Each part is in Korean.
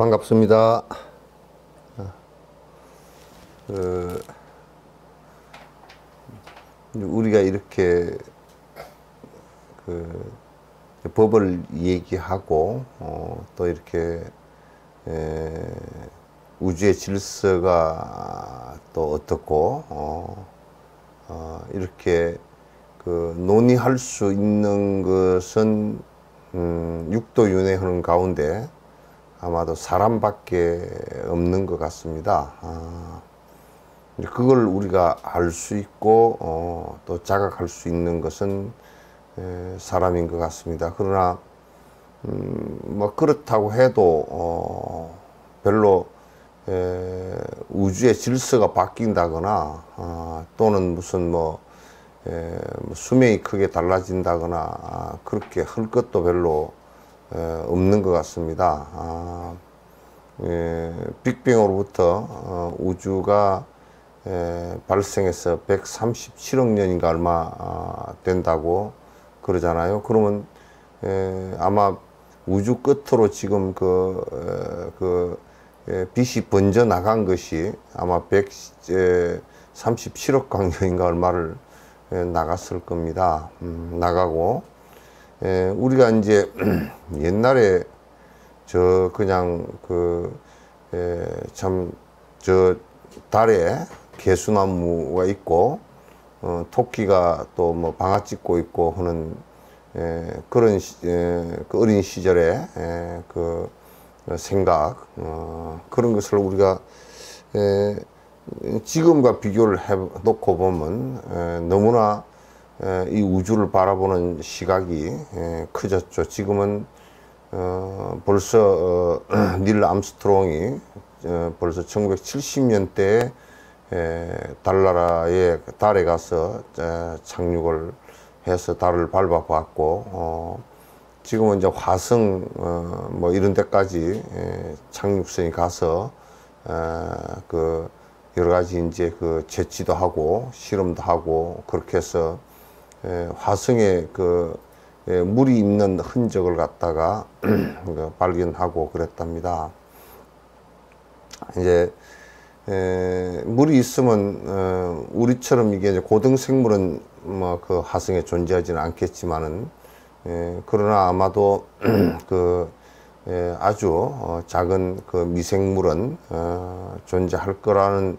반갑습니다. 우리가 이렇게 법을 얘기하고 또 이렇게 우주의 질서가 또 어떻고 이렇게 논의할 수 있는 것은 육도윤회하는 가운데 아마도 사람밖에 없는 것 같습니다. 그걸 우리가 알 수 있고 또 자각할 수 있는 것은 사람인 것 같습니다. 그러나 뭐 그렇다고 해도 별로 우주의 질서가 바뀐다거나 또는 무슨 수명이 크게 달라진다거나 그렇게 할 것도 별로 없는 것 같습니다. 빅뱅으로부터 우주가 발생해서 137억 년인가 얼마 된다고 그러잖아요. 그러면 아마 우주 끝으로 지금 빛이 번져 나간 것이 아마 137억 광년인가 얼마를 나갔을 겁니다. 나가고 우리가 이제 옛날에 그냥 달에 개수나무가 있고 토끼가 또 뭐 방아 찍고 있고 하는 그런 어린 시절의 생각 그런 것을 우리가 지금과 비교를 해 놓고 보면 너무나 이 우주를 바라보는 시각이 커졌죠. 지금은 벌써 닐 암스트롱이 벌써 1970년대에 달에 가서 착륙을 해서 달을 밟아봤고 지금은 이제 화성 뭐 이런 데까지 착륙선이 가서 여러 가지 이제 채취도 하고 실험도 하고 그렇게 해서 화성에 물이 있는 흔적을 갖다가 발견하고 그랬답니다. 이제 물이 있으면 우리처럼 이게 이제 고등생물은 뭐 화성에 존재하지는 않겠지만은 그러나 아마도 아주 작은 미생물은 존재할 거라는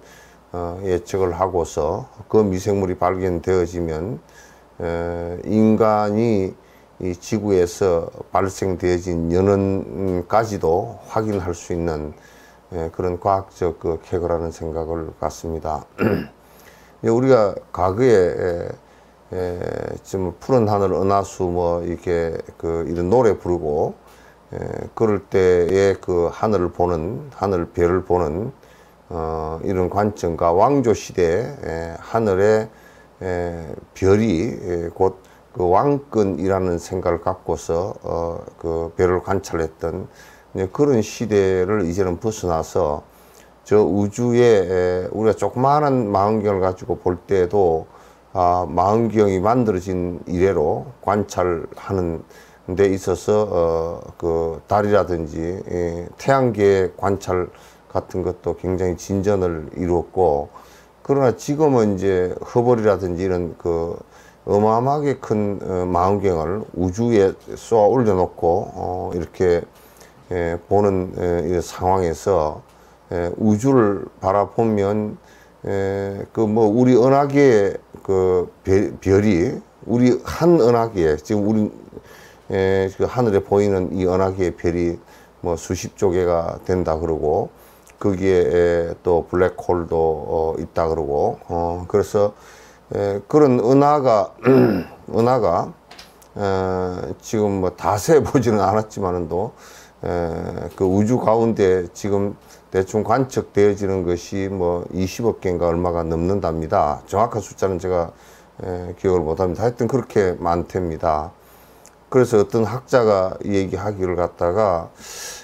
예측을 하고서 그 미생물이 발견되어지면 인간이 이 지구에서 발생되어진 연원까지도 확인할 수 있는 그런 과학적 쾌거라는 생각을 갖습니다. 우리가 과거에 좀 푸른 하늘 은하수 뭐 이렇게 이런 노래 부르고 그럴 때의 하늘을 보는 하늘별을 보는 이런 관점과 왕조 시대에 하늘의 별이 곧 왕권이라는 생각을 갖고서 별을 관찰했던 그런 시대를 이제는 벗어나서 저 우주에 우리가 조그마한 망원경을 가지고 볼 때도 망원경이 만들어진 이래로 관찰하는 데 있어서 달이라든지 태양계 관찰 같은 것도 굉장히 진전을 이루었고, 그러나 지금은 이제 허벌이라든지 이런 그 어마어마하게 큰 망원경을 우주에 쏘아 올려놓고 이렇게 보는 이 상황에서 우주를 바라보면 그 뭐 우리 은하계의 그 별이 우리 한 은하계에 지금 우리 그 하늘에 보이는 이 은하계의 별이 뭐 수십조 개가 된다 그러고, 거기에 또 블랙홀도 있다 그러고, 그래서 그런 은하가 지금 뭐 다 세 보지는 않았지만도 그 우주 가운데 지금 대충 관측되어지는 것이 뭐 20억 개인가 얼마가 넘는답니다. 정확한 숫자는 제가 기억을 못합니다. 하여튼 그렇게 많답니다. 그래서 어떤 학자가 얘기하기를 갖다가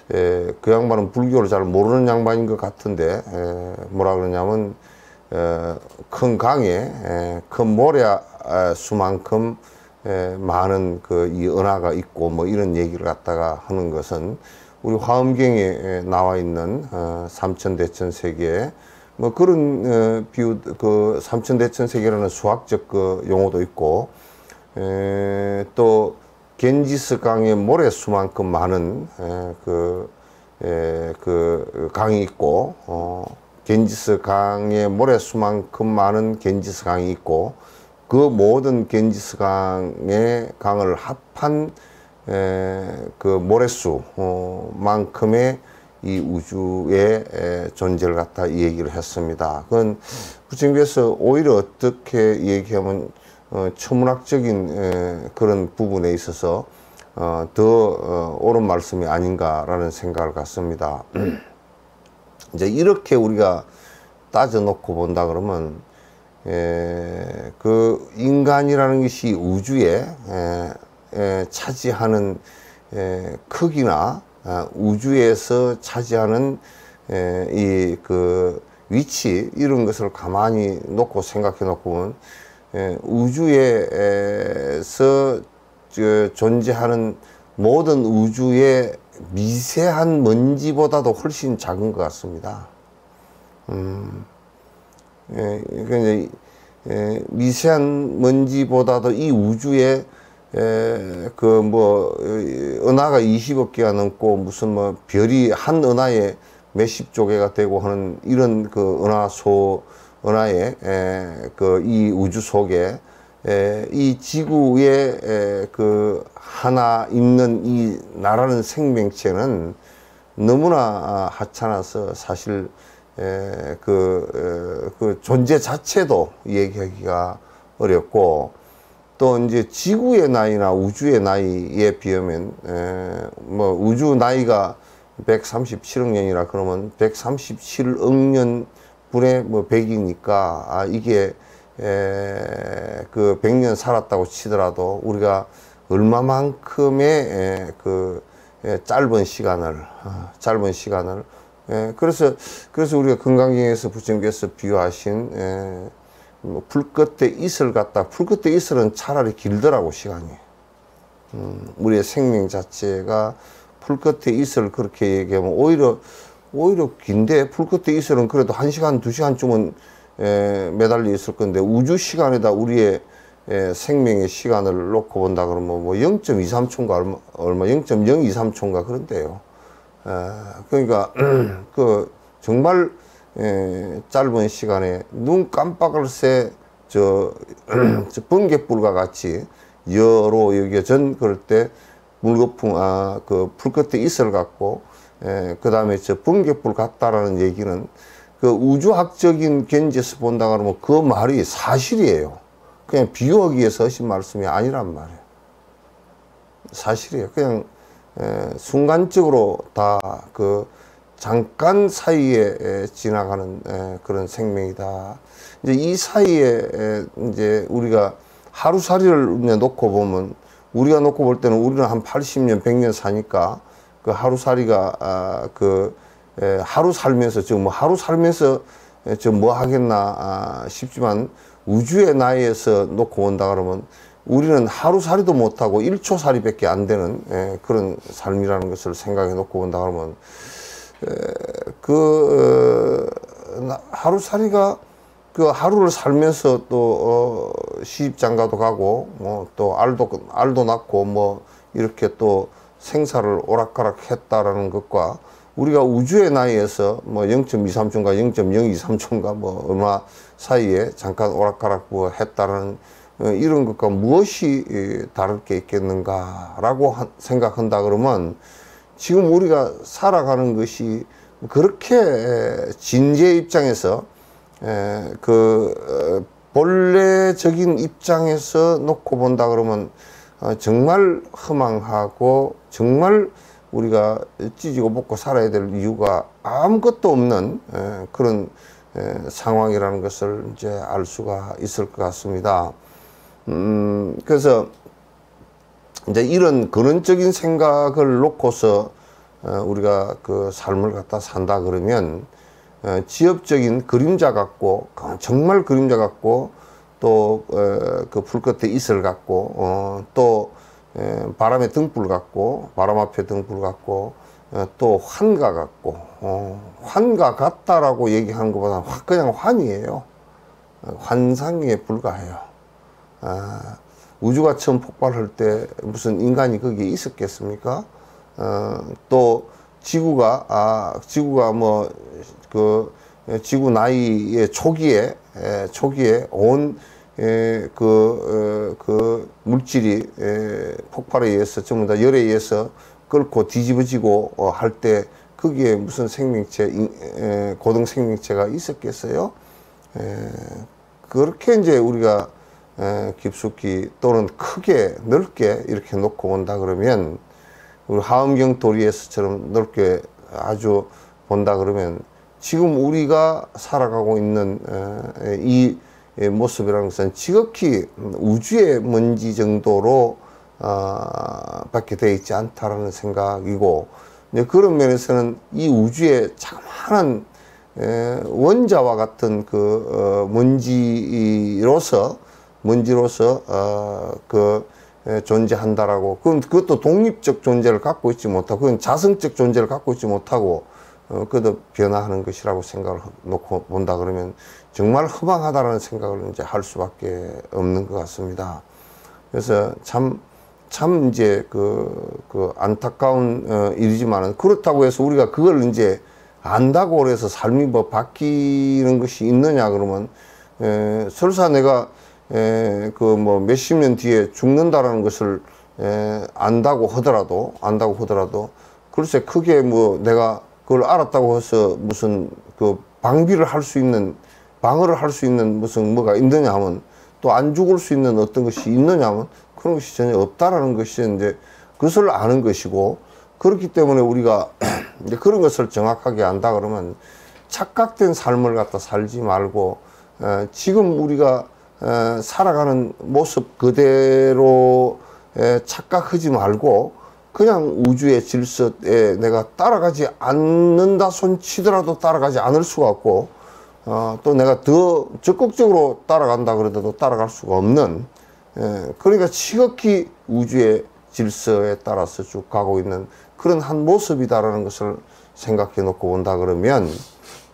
그 양반은 불교를 잘 모르는 양반인 것 같은데 뭐라 그러냐면 큰 강에 큰 모래 수만큼 많은 그 이 은하가 있고 뭐 이런 얘기를 갖다가 하는 것은 우리 화엄경에 나와 있는 삼천대천세계 뭐 그런 비유, 그 삼천대천세계라는 수학적 그 용어도 있고, 또 겐지스 강의 모래수만큼 많은 그 강이 있고, 겐지스 강의 모래수만큼 많은 겐지스 강이 있고, 그 모든 겐지스 강의 강을 합한 그 모래수 만큼의 이 우주의 존재를 갖다 이 얘기를 했습니다. 그건 부처님께서 오히려 어떻게 얘기하면 천문학적인 그런 부분에 있어서 더 옳은 말씀이 아닌가라는 생각을 갖습니다. 이제 이렇게 우리가 따져놓고 본다 그러면 그 인간이라는 것이 우주에 차지하는 크기나 우주에서 차지하는 이 그 위치, 이런 것을 가만히 놓고 생각해 놓고 보면 우주에서 존재하는 모든 우주의 미세한 먼지보다도 훨씬 작은 것 같습니다. 그러니까 미세한 먼지보다도 이 우주에 그 뭐 은하가 20억 개가 넘고 무슨 뭐 별이 한 은하에 몇십조 개가 되고 하는 이런 그 은하에 그 이 우주 속에 이 지구에 그 하나 있는 이 나라는 생명체는 너무나 하찮아서 사실 그 존재 자체도 얘기하기가 어렵고, 또 이제 지구의 나이나 우주의 나이에 비하면 뭐 우주 나이가 137억 년이라 그러면 137억 년 분의 뭐 100이니까 이게 그 100년 살았다고 치더라도 우리가 얼마만큼의 그 짧은 시간을 그래서 우리가 금강경에서 부처님께서 비유하신 뭐 풀 끝에 이슬 같다. 풀 끝에 이슬은 차라리 길더라고, 시간이. 우리의 생명 자체가 풀 끝에 이슬 그렇게 얘기하면 오히려 긴데, 풀 끝에 이슬은 그래도 1시간, 2시간쯤은 매달려 있을 건데, 우주 시간에다 우리의 생명의 시간을 놓고 본다 그러면 뭐 0.23초인가 얼마 0.023초인가 그런데요. 그러니까 그 정말 짧은 시간에 눈 깜빡할 새 저 번갯불과 같이 여로 여겨전 그럴 때 물거품 그 풀 끝에 이슬 같고, 그 다음에 저 번갯불 같다라는 얘기는 그 우주학적인 견지에서 본다 그러면 그 말이 사실이에요. 그냥 비유하기 위해서 하신 말씀이 아니란 말이에요. 사실이에요. 그냥 순간적으로 다 그 잠깐 사이에 지나가는 그런 생명이다. 이제 이 사이에 이제 우리가 하루살이를 놓고 보면, 우리가 놓고 볼 때는 우리는 한 80년, 100년 사니까 그 하루살이가 하루 살면서 지금 뭐 하루 살면서 저 뭐 하겠나 싶지만, 우주의 나이에서 놓고 본다 그러면 우리는 하루살이도 못하고 1초살이밖에 안 되는 그런 삶이라는 것을 생각해 놓고 본다 그러면 하루살이가 그 하루를 살면서 또 시집장가도 가고 뭐 또 알도 낳고 뭐 이렇게 또 생사를 오락가락 했다라는 것과 우리가 우주의 나이에서 뭐 0.23초인가 0.023초인가 뭐 얼마 사이에 잠깐 오락가락 뭐 했다라는 이런 것과 무엇이 다를 게 있겠는가라고 생각한다 그러면 지금 우리가 살아가는 것이 그렇게 진지의 입장에서 본래적인 입장에서 놓고 본다 그러면 정말 허망하고 정말 우리가 찢고 볶고 살아야 될 이유가 아무것도 없는 그런 상황이라는 것을 이제 알 수가 있을 것 같습니다. 그래서 이제 이런 근원적인 생각을 놓고서 우리가 그 삶을 갖다 산다 그러면 지엽적인 그림자 같고 정말 그림자 같고 또 그 불끝에 이슬 같고 또 바람의 등불 같고 바람 앞에 등불 같고 또 환가 같고 환가 같다라고 얘기하는 것보다 그냥 환이에요. 환상에 불과해요. 우주가 처음 폭발할 때 무슨 인간이 거기에 있었겠습니까? 또 지구가 뭐 그 지구 나이의 초기에 온 그 물질이 폭발에 의해서 전부 다 열에 의해서 끓고 뒤집어지고 할 때 거기에 무슨 생명체 고등 생명체가 있었겠어요? 그렇게 이제 우리가 깊숙이 또는 크게 넓게 이렇게 놓고 본다 그러면 우리 하음경 도리에서처럼 넓게 아주 본다 그러면 지금 우리가 살아가고 있는 이 모습이라는 것은 지극히 우주의 먼지 정도로 밖에 되어 있지 않다라는 생각이고 그런 면에서는 이 우주의 자그마한 원자와 같은 그 먼지로서 존재한다라고. 그럼 그것도 독립적 존재를 갖고 있지 못하고, 그건 자성적 존재를 갖고 있지 못하고, 그것도 변화하는 것이라고 생각을 놓고 본다 그러면 정말 허망하다라는 생각을 이제 할 수밖에 없는 것 같습니다. 그래서 참 이제 그 안타까운 일이지만은 그렇다고 해서 우리가 그걸 이제 안다고 해서 삶이 뭐 바뀌는 것이 있느냐 그러면 설사 내가 그 뭐 몇십 년 뒤에 죽는다라는 것을 안다고 하더라도 글쎄 크게 뭐 내가 그걸 알았다고 해서 무슨 그 방어를 할 수 있는 무슨 뭐가 있느냐 하면 또 안 죽을 수 있는 어떤 것이 있느냐 하면 그런 것이 전혀 없다라는 것이 이제 그것을 아는 것이고, 그렇기 때문에 우리가 이제 그런 것을 정확하게 안다 그러면 착각된 삶을 갖다 살지 말고 지금 우리가 살아가는 모습 그대로 착각하지 말고 그냥 우주의 질서에 내가 따라가지 않는다 손치더라도 따라가지 않을 수가 없고 또 내가 더 적극적으로 따라간다 그래도 따라갈 수가 없는, 그러니까 지극히 우주의 질서에 따라서 쭉 가고 있는 그런 한 모습이다라는 것을 생각해 놓고 본다 그러면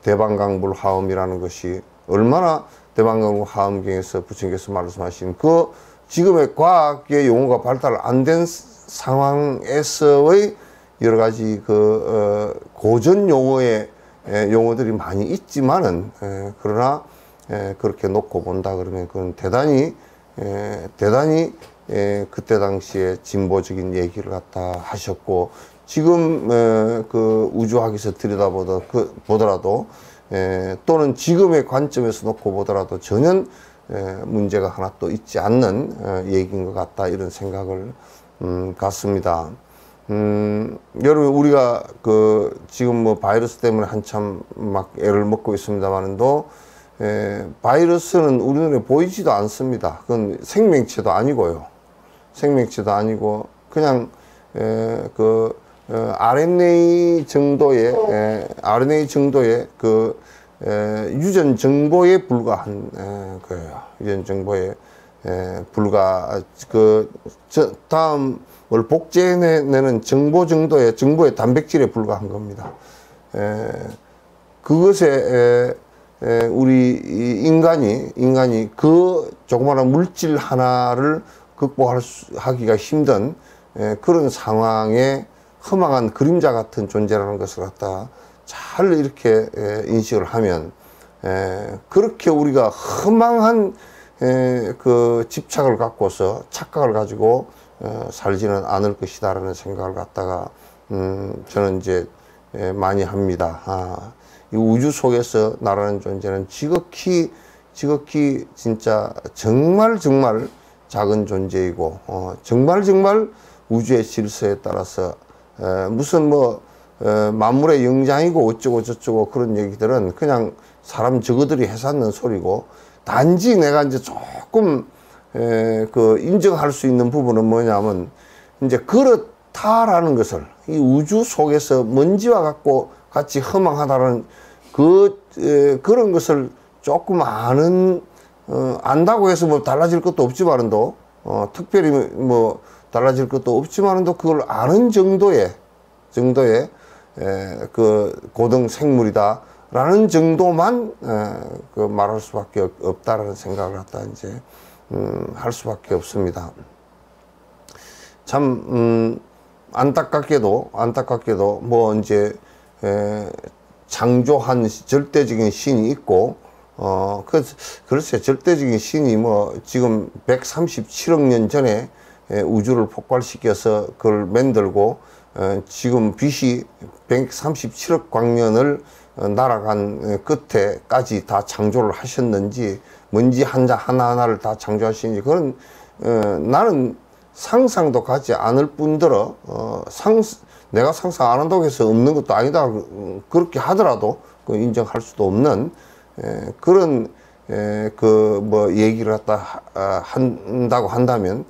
대방강불 화엄이라는 것이 얼마나 대방강불 화엄경에서 부처님께서 말씀하신 그 지금의 과학의 용어가 발달 안 된 상황에서의 여러 가지 그 고전 용어의 용어들이 많이 있지만은 그러나 그렇게 놓고 본다 그러면 그건 대단히 그때 당시에 진보적인 얘기를 갖다 하셨고, 지금 그 우주학에서 보더라도 또는 지금의 관점에서 놓고 보더라도 전혀 문제가 하나 또 있지 않는 얘기인 것 같다, 이런 생각을 갖습니다. 여러분, 우리가 지금 뭐 바이러스 때문에 한참 막 애를 먹고 있습니다만도 바이러스는 우리 눈에 보이지도 않습니다. 그건 생명체도 아니고요. 생명체도 아니고 그냥 RNA 정도의 그 유전 정보에 불과한 거예요. 유전 정보에 다음을 복제해내는 정보의 단백질에 불과한 겁니다. 그것에 우리 인간이 그 조그마한 물질 하나를 극복하기가 힘든 그런 상황에 허망한 그림자 같은 존재라는 것을 갖다 잘 이렇게 인식을 하면 그렇게 우리가 허망한 그 집착을 갖고서 착각을 가지고 살지는 않을 것이다라는 생각을 갖다가 저는 이제 많이 합니다. 이 우주 속에서 나라는 존재는 지극히 진짜 정말 작은 존재이고 정말 우주의 질서에 따라서 무슨 뭐 만물의 영장이고 어쩌고 저쩌고 그런 얘기들은 그냥 사람 저거들이 해삼는 소리고, 단지 내가 이제 조금 그 인정할 수 있는 부분은 뭐냐면 이제 그렇다라는 것을, 이 우주 속에서 먼지와 같이 허망하다는 그런 것을 조금 안다고 해서 뭐 달라질 것도 없지만은도 특별히 뭐 달라질 것도 없지만은도 그걸 아는 정도의 그 고등 생물이다라는 정도만 그 말할 수밖에 없다라는 생각을 갖다 이제 할 수밖에 없습니다. 참 안타깝게도 뭐 이제 창조한 절대적인 신이 있고 글쎄 절대적인 신이 뭐 지금 137억 년 전에 우주를 폭발시켜서 그걸 만들고 지금 빛이 137억 광년을 날아간 끝에까지 다 창조를 하셨는지, 먼지 하나하나를 다 창조하시는지, 그건 나는 상상도 가지 않을 뿐더러 내가 상상 안 한다고 해서 없는 것도 아니다, 그렇게 하더라도 인정할 수도 없는 그런 그 뭐 얘기를 갖다 한다고 한다면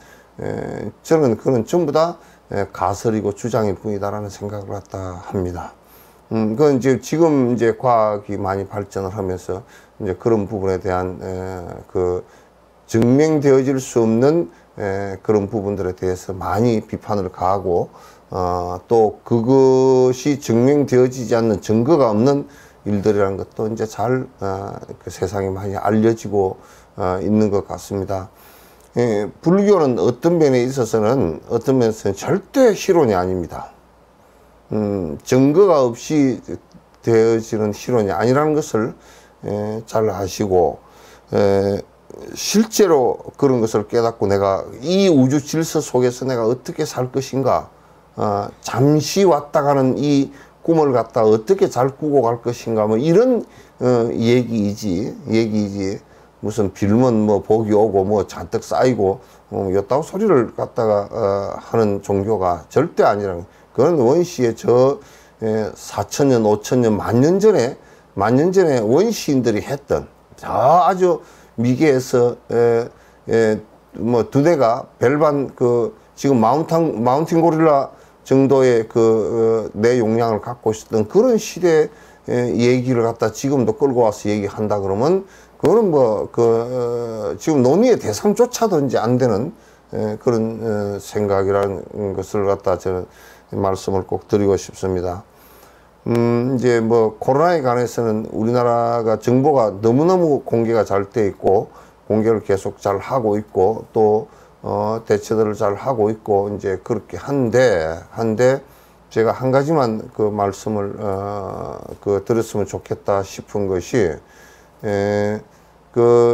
저는 그건 전부 다 가설이고 주장일 뿐이다라는 생각을 갖다 합니다. 그건 이제 지금 이제 과학이 많이 발전을 하면서 이제 그런 부분에 대한 그 증명되어질 수 없는 그런 부분들에 대해서 많이 비판을 가하고 또 그것이 증명되어지지 않는 증거가 없는 일들이라는 것도 이제 잘 그 세상에 많이 알려지고 있는 것 같습니다. 불교는 어떤 면에 있어서는 절대 실론이 아닙니다. 증거가 없이 되어지는 실론이 아니라는 것을 잘 아시고, 실제로 그런 것을 깨닫고 내가 이 우주 질서 속에서 내가 어떻게 살 것인가, 잠시 왔다 가는 이 꿈을 갖다 어떻게 잘 꾸고 갈 것인가, 뭐 이런 얘기이지 무슨 빌면 뭐 복이 오고 뭐 잔뜩 쌓이고 요따구 소리를 갖다가 하는 종교가 절대 아니라는 거예요. 그건 원시의 4천년 5천년 만 년 전에 원시인들이 했던 아주 미개에서 뭐 두 대가 별반 지금 마운틴 고릴라 정도의 내 용량을 갖고 있었던 그런 시대 얘기를 갖다 지금도 끌고 와서 얘기한다 그러면 그거는 뭐 지금 논의의 대상조차도 이제 안 되는 그런 생각이라는 것을 갖다 저는 말씀을 꼭 드리고 싶습니다. 이제 뭐 코로나에 관해서는 우리나라가 정보가 너무너무 공개가 잘 돼 있고 공개를 계속 잘 하고 있고 또 대처들을 잘 하고 있고 이제 그렇게 한데 제가 한 가지만 그 말씀을 드렸으면 좋겠다 싶은 것이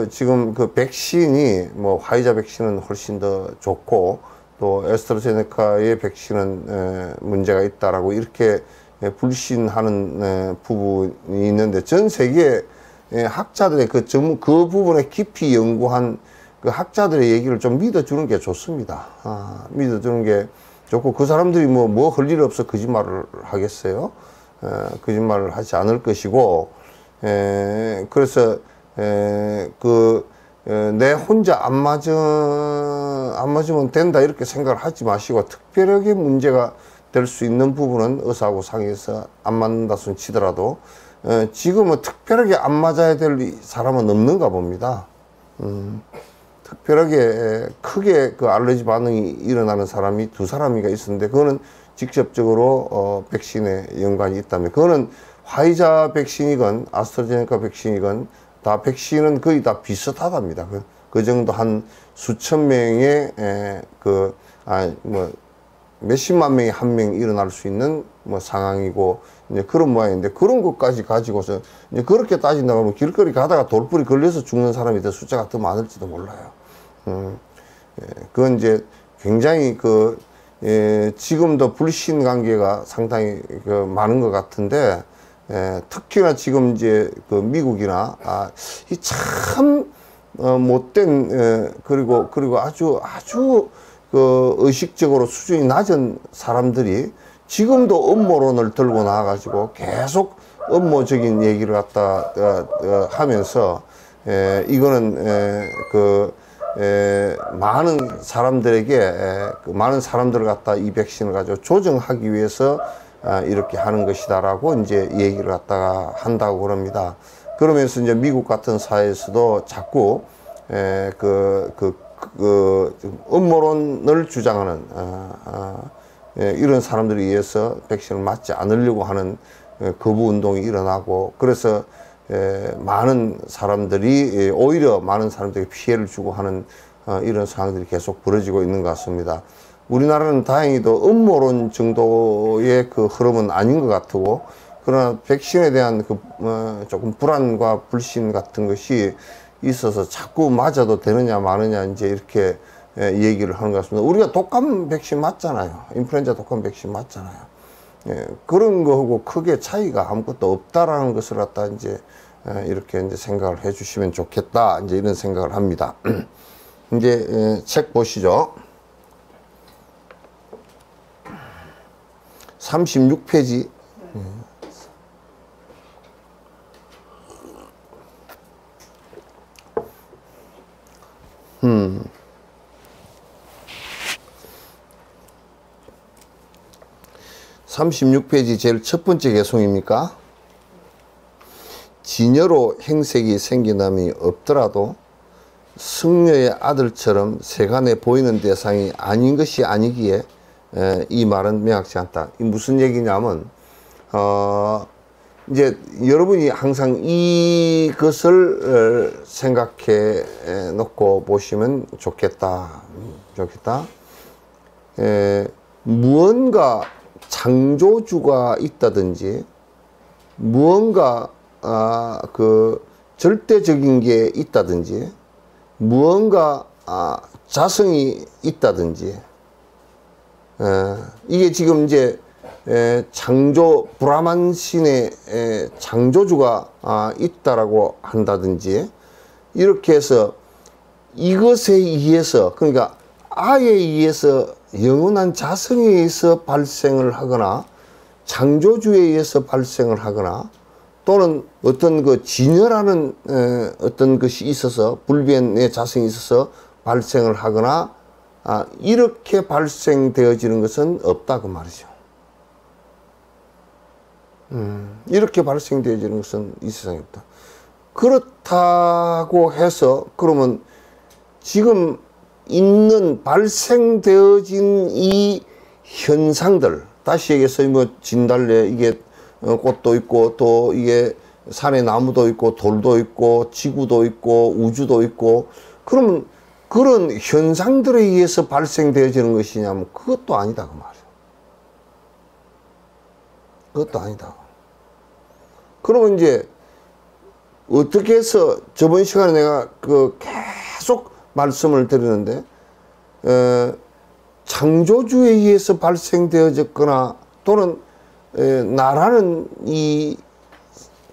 지금 백신이 뭐 화이자 백신은 훨씬 더 좋고 또 에스트라제네카의 백신은 문제가 있다라고 이렇게 불신하는 부분이 있는데, 전 세계 학자들의 그 부분에 깊이 연구한 그 학자들의 얘기를 좀 믿어주는 게 좋습니다. 믿어주는 게 좋고, 그 사람들이 뭐 할 일 없어 거짓말을 하겠어요? 거짓말을 하지 않을 것이고, 그래서 내 혼자 안 맞으면 된다 이렇게 생각을 하지 마시고, 특별하게 문제가 될 수 있는 부분은 의사하고 상의해서 안 맞는다 손 치더라도 지금은 특별하게 안 맞아야 될 사람은 없는가 봅니다. 특별하게 크게 그 알레르기 반응이 일어나는 사람이 2사람이가 있었는데, 그거는 직접적으로 백신에 연관이 있다면 그거는 화이자 백신이건 아스트라제네카 백신이건 다 백신은 거의 다 비슷하답니다. 그 정도 한 수천 명의 몇십만 명에 한 명 일어날 수 있는 상황이고 이제 그런 모양인데, 그런 것까지 가지고서 이제 그렇게 따진다고 하면 길거리 가다가 돌불이 걸려서 죽는 사람이 더 숫자가 더 많을지도 몰라요. 그건 이제 굉장히 지금도 불신 관계가 상당히 많은 것 같은데, 특히나 지금 이제 미국이나 이 참 못된 그리고 아주 의식적으로 수준이 낮은 사람들이 지금도 음모론을 들고 나와가지고 계속 음모적인 얘기를 갖다 하면서 이거는 많은 사람들에게 많은 사람들을 갖다 이 백신을 가지고 조정하기 위해서 이렇게 하는 것이다라고 이제 얘기를 갖다가 한다고 그럽니다. 그러면서 이제 미국 같은 사회에서도 자꾸 음모론을 주장하는 이런 사람들에 의해서 백신을 맞지 않으려고 하는 거부 운동이 일어나고, 그래서 많은 사람들이 오히려 많은 사람들에게 피해를 주고 하는 이런 상황들이 계속 벌어지고 있는 것 같습니다. 우리나라는 다행히도 음모론 정도의 흐름은 아닌 것 같고, 그러나 백신에 대한 조금 불안과 불신 같은 것이 있어서 자꾸 맞아도 되느냐 마느냐 이제 이렇게 얘기를 하는 것 같습니다. 우리가 독감 백신 맞잖아요. 인플루엔자 독감 백신 맞잖아요. 그런 거하고 크게 차이가 아무것도 없다라는 것을 갖다 이제 이렇게 이제 생각을 해 주시면 좋겠다, 이제 이런 생각을 합니다. 이제 책 보시죠. 36페이지. 36페이지 제일 첫 번째 개송입니까? 지녀로 행색이 생기남이 없더라도 승려의 아들처럼 세간에 보이는 대상이 아닌 것이 아니기에 이 말은 명확치 않다. 이 무슨 얘기냐면 이제 여러분이 항상 이것을 생각해 놓고 보시면 좋겠다. 무언가 창조주가 있다든지 무언가 절대적인 게 있다든지 무언가 자성이 있다든지 이게 지금 이제 브라만 신의 창조주가 있다라고 한다든지, 이렇게 해서 이것에 의해서, 그러니까 아에 의해서 영원한 자성에 의해서 발생을 하거나 창조주에 의해서 발생을 하거나 또는 어떤 진여라는 어떤 것이 있어서 불변의 자성이 있어서 발생을 하거나 이렇게 발생되어지는 것은 없다 그 말이죠. 이렇게 발생되어지는 것은 이 세상에 없다. 그렇다고 해서 그러면 지금 있는 발생되어진 이 현상들, 다시 얘기해서 진달래 이게 꽃도 있고 또 이게 산에 나무도 있고 돌도 있고 지구도 있고 우주도 있고, 그러면 그런 현상들에 의해서 발생되어지는 것이냐면 그것도 아니다 그 말이에요. 그것도 아니다. 그러면 이제 어떻게 해서 저번 시간에 내가 계속 말씀을 드리는데 창조주에 의해서 발생되어졌거나 또는 나라는 이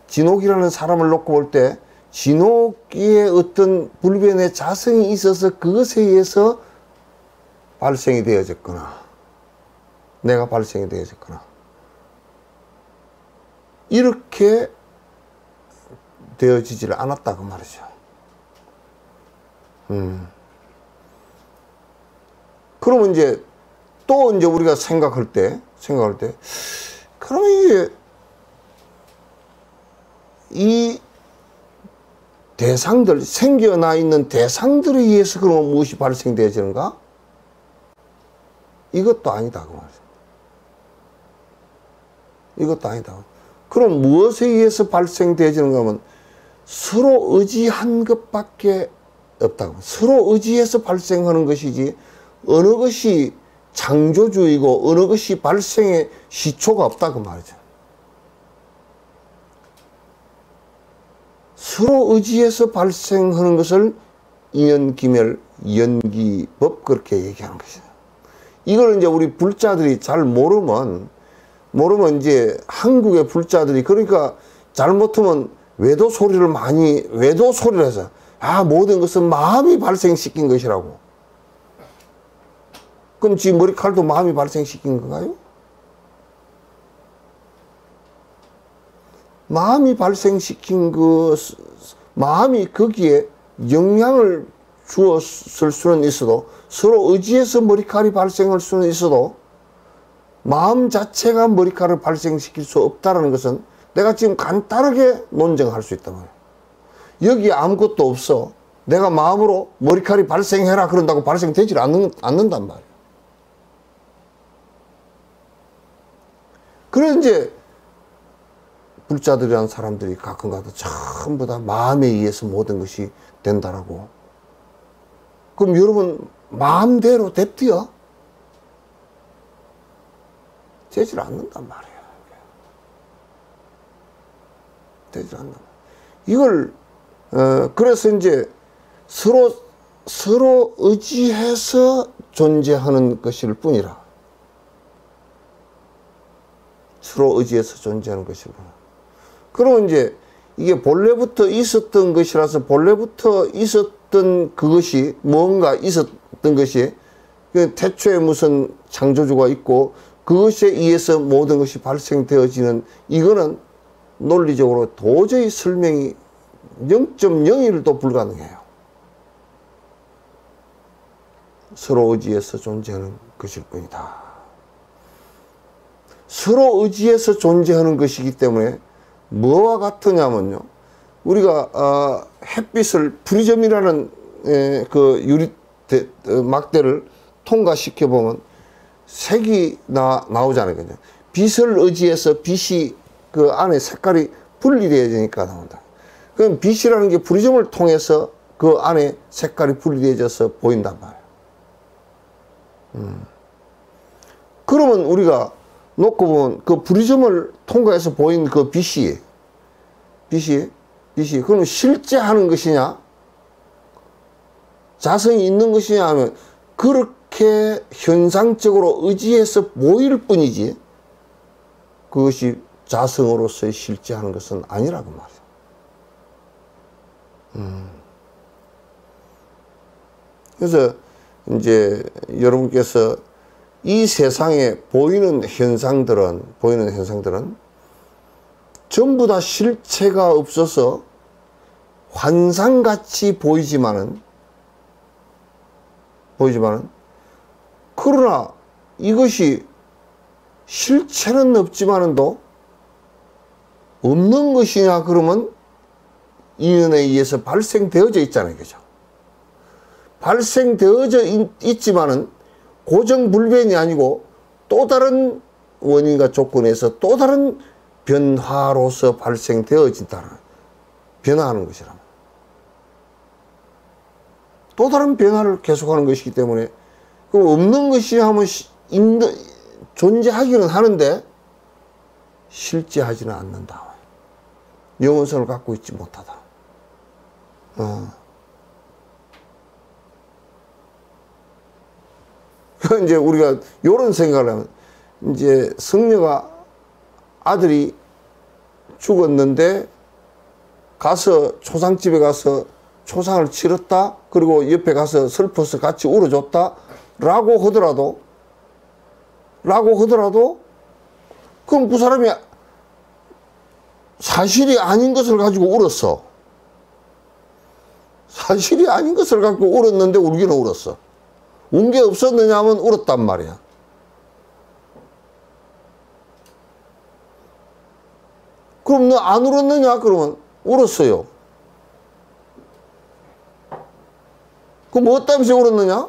진옥이라는 사람을 놓고 볼 때 진옥의 어떤 불변의 자성이 있어서 그것에 의해서 발생이 되어졌거나 내가 발생이 되어졌거나 이렇게 되어지지를 않았다 그 말이죠. 그러면 이제 또 이제 우리가 생각할 때 그러면 이게 이 대상들, 생겨나 있는 대상들에 의해서 그러면 무엇이 발생되어지는가? 이것도 아니다 그 말이죠. 이것도 아니다. 그럼 무엇에 의해서 발생되어지는가 하면 서로 의지한 것밖에 없다고. 서로 의지해서 발생하는 것이지 어느 것이 창조주이고 어느 것이 발생의 시초가 없다고 말이죠. 서로 의지해서 발생하는 것을 인연기멸, 연기법 그렇게 얘기하는 것이다. 이걸 이제 우리 불자들이 잘 모르면 이제 한국의 불자들이 그러니까 잘못하면 외도 소리를 해서 모든 것은 마음이 발생시킨 것이라고. 그럼 지금 머리칼도 마음이 발생시킨 건가요? 마음이 발생시킨 마음이 거기에 영향을 주었을 수는 있어도 서로 의지해서 머리칼이 발생할 수는 있어도 마음 자체가 머리칼을 발생시킬 수 없다는 것은 내가 지금 간단하게 논증할 수 있단 말이야. 여기 아무것도 없어. 내가 마음으로 머리칼이 발생해라 그런다고 발생되지 않는단 말이야. 그래서 이제 불자들이라는 사람들이 가끔 가도 전부 다 마음에 의해서 모든 것이 된다라고. 그럼 여러분 마음대로 됩디요? 되질 않는단 말이에요. 되질 않는단 말이에요. 이걸 그래서 이제 서로 의지해서 존재하는 것일 뿐이라. 서로 의지해서 존재하는 것일 뿐이라. 그러면 이제 이게 본래부터 있었던 것이라서 본래부터 있었던 그것이 뭔가 있었던 것이 태초에 무슨 창조주가 있고 그것에 의해서 모든 것이 발생되어지는 이거는 논리적으로 도저히 설명이 0.01도 불가능해요. 서로 의지해서 존재하는 것일 뿐이다. 서로 의지해서 존재하는 것이기 때문에 뭐와 같으냐면요. 우리가 햇빛을 프리즘이라는 그 유리 막대를 통과시켜 보면 색이 나오잖아요. 그죠? 빛을 의지해서 빛이 그 안에 색깔이 분리되어지니까 나온다. 그럼 빛이라는 게 프리즘을 통해서 그 안에 색깔이 분리되어져서 보인단 말이에요. 그러면 우리가 놓고 보면 그 프리즘을 통과해서 보인 그 빛이 그러면 실제 하는 것이냐? 자성이 있는 것이냐 하면 그렇게 현상적으로 의지해서 보일 뿐이지 그것이 자성으로서의 실제하는 것은 아니라고 말이야. 그래서 이제 여러분께서 이 세상에 보이는 현상들은 전부 다 실체가 없어서 환상같이 보이지만은 그러나 이것이 실체는 없지만은도 없는 것이냐 그러면 인연에 의해서 발생되어져 있잖아요. 그죠? 발생되어져 있지만은 고정불변이 아니고 또 다른 원인과 조건에서 또 다른 변화로서 발생되어진다는 변화하는 것이라. 또 다른 변화를 계속하는 것이기 때문에 그 없는 것이 하면 존재하기는 하는데 실제하지는 않는다. 영원성을 갖고 있지 못하다. 이제 우리가 이런 생각을 하면 이제 성녀가 아들이 죽었는데 가서 초상집에 가서 초상을 치렀다. 그리고 옆에 가서 슬퍼서 같이 울어줬다. 라고 하더라도 그럼 그 사람이 사실이 아닌 것을 가지고 울었어. 사실이 아닌 것을 갖고 울었는데 울기는 울었어. 운 게 없었느냐 하면 울었단 말이야. 그럼 너 안 울었느냐? 그러면 울었어요. 그럼 뭐 때문에 울었느냐?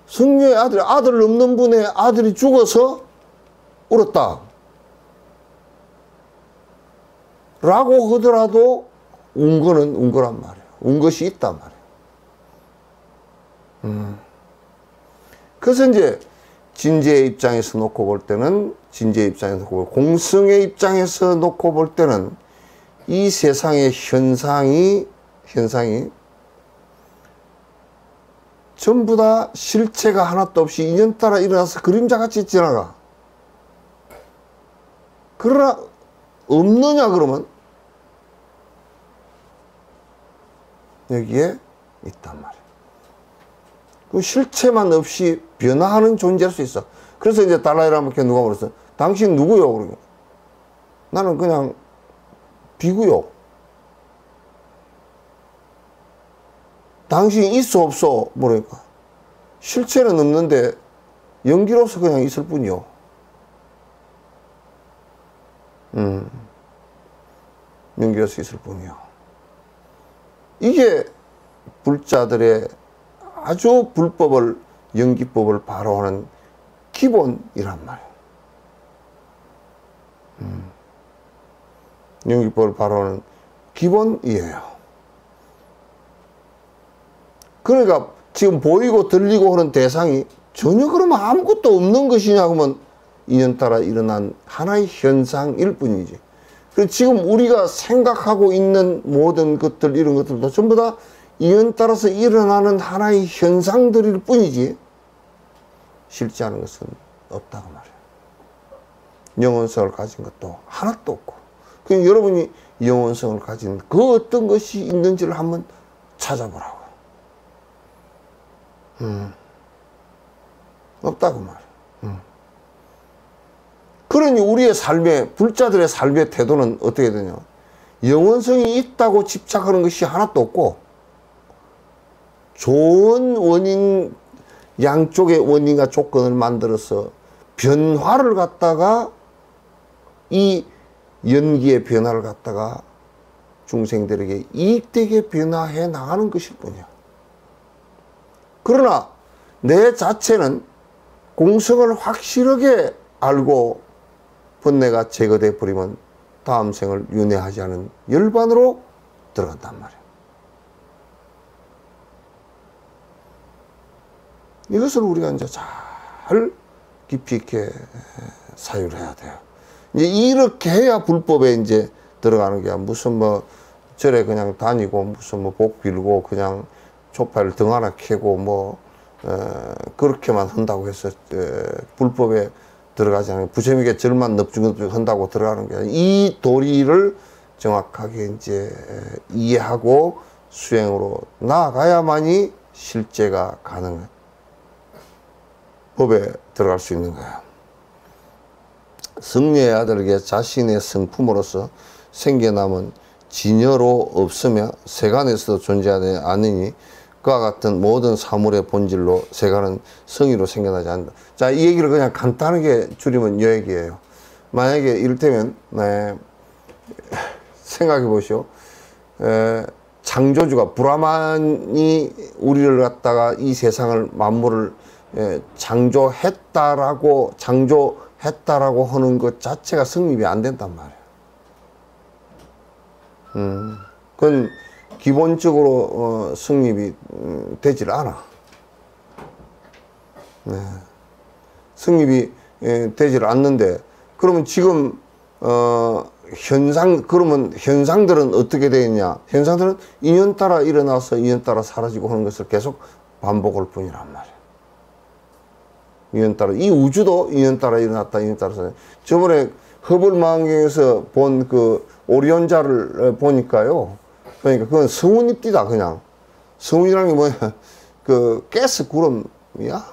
성녀의 아들 없는 분의 아들이 죽어서 울었다. 라고 하더라도 운 거는 운 거란 말이에요. 운 것이 있단 말이에요. 그래서 이제 진재의 입장에서 놓고 볼 때는, 진재의 입장에서 놓고, 공성의 입장에서 놓고 볼 때는 이 세상의 현상이 전부 다 실체가 하나도 없이 인연따라 일어나서 그림자같이 지나가. 그러나 없느냐 그러면 여기에 있단 말이에요. 그 실체만 없이 변화하는 존재일 수 있어. 그래서 이제 달라이라마께 누가 물었어. 당신 누구요? 그러고. 나는 그냥 비구요. 당신이 있어 없어? 모르니까. 실체는 없는데 연기로서 그냥 있을 뿐이요. 연기로서 있을 뿐이요. 이게 불자들의 아주 불법을, 연기법을 바로하는 기본이란 말이에요. 연기법을 바로하는 기본이에요. 그러니까 지금 보이고 들리고 하는 대상이 전혀 그러면 아무것도 없는 것이냐 그러면 인연 따라 일어난 하나의 현상일 뿐이지. 그리고 지금 우리가 생각하고 있는 모든 것들, 이런 것들도 전부 다 인연 따라서 일어나는 하나의 현상들일 뿐이지 실제하는 것은 없다고 말이에요. 영혼성을 가진 것도 하나도 없고. 그럼 여러분이 영혼성을 가진 그 어떤 것이 있는지를 한번 찾아보라고. 없다고 말이에요. 그러니 우리의 삶의, 불자들의 삶의 태도는 어떻게 되냐. 영혼성이 있다고 집착하는 것이 하나도 없고, 좋은 원인, 양쪽의 원인과 조건을 만들어서 변화를 갖다가, 이 연기의 변화를 갖다가 중생들에게 이익되게 변화해 나가는 것일 뿐이야. 그러나 내 자체는 공성을 확실하게 알고 번뇌가 제거돼 버리면 다음 생을 윤회하지 않은 열반으로 들어간단 말이에요. 이것을 우리가 이제 잘 깊이 있게 사유를 해야 돼요. 이제 이렇게 해야 불법에 이제 들어가는 게, 무슨 뭐 절에 그냥 다니고 무슨 뭐 복 빌고 그냥 촛발 등 하나 켜고 뭐 그렇게만 한다고 해서 불법에 들어가지 않아요. 부처님께 절만 넙죽넙죽 한다고 들어가는 게 아니라 이 도리를 정확하게 이제 이해하고 수행으로 나아가야만이 실제가 가능한 법에 들어갈 수 있는 거예요. 성녀의 아들에게 자신의 성품으로서 생겨남은 진여로 없으며 세간에서도 존재하지 않으니 그와 같은 모든 사물의 본질로 세간은 성의로 생겨나지 않는다. 자, 이 얘기를 그냥 간단하게 줄이면 이 얘기예요. 만약에 이를테면 생각해 보시오. 창조주가 브라만이 우리를 갖다가 이 세상을 만물을 창조했다라고 하는 것 자체가 성립이 안 된단 말이에요. 그건 기본적으로 성립이 되질 않아. 네. 성립이 되질 않는데, 그러면 지금 그러면 현상들은 어떻게 되겠냐? 현상들은 인연 따라 일어나서 인연 따라 사라지고 하는 것을 계속 반복할 뿐이란 말이에요. 인연 따라, 이 우주도 인연 따라 일어났다, 인연 따라 사라졌다. 저번에 허블 망원경에서 본 그 오리온자를 보니까요. 그러니까 그건 성운입디다, 그냥. 성운이라는 게 뭐야? 그 가스 구름이야?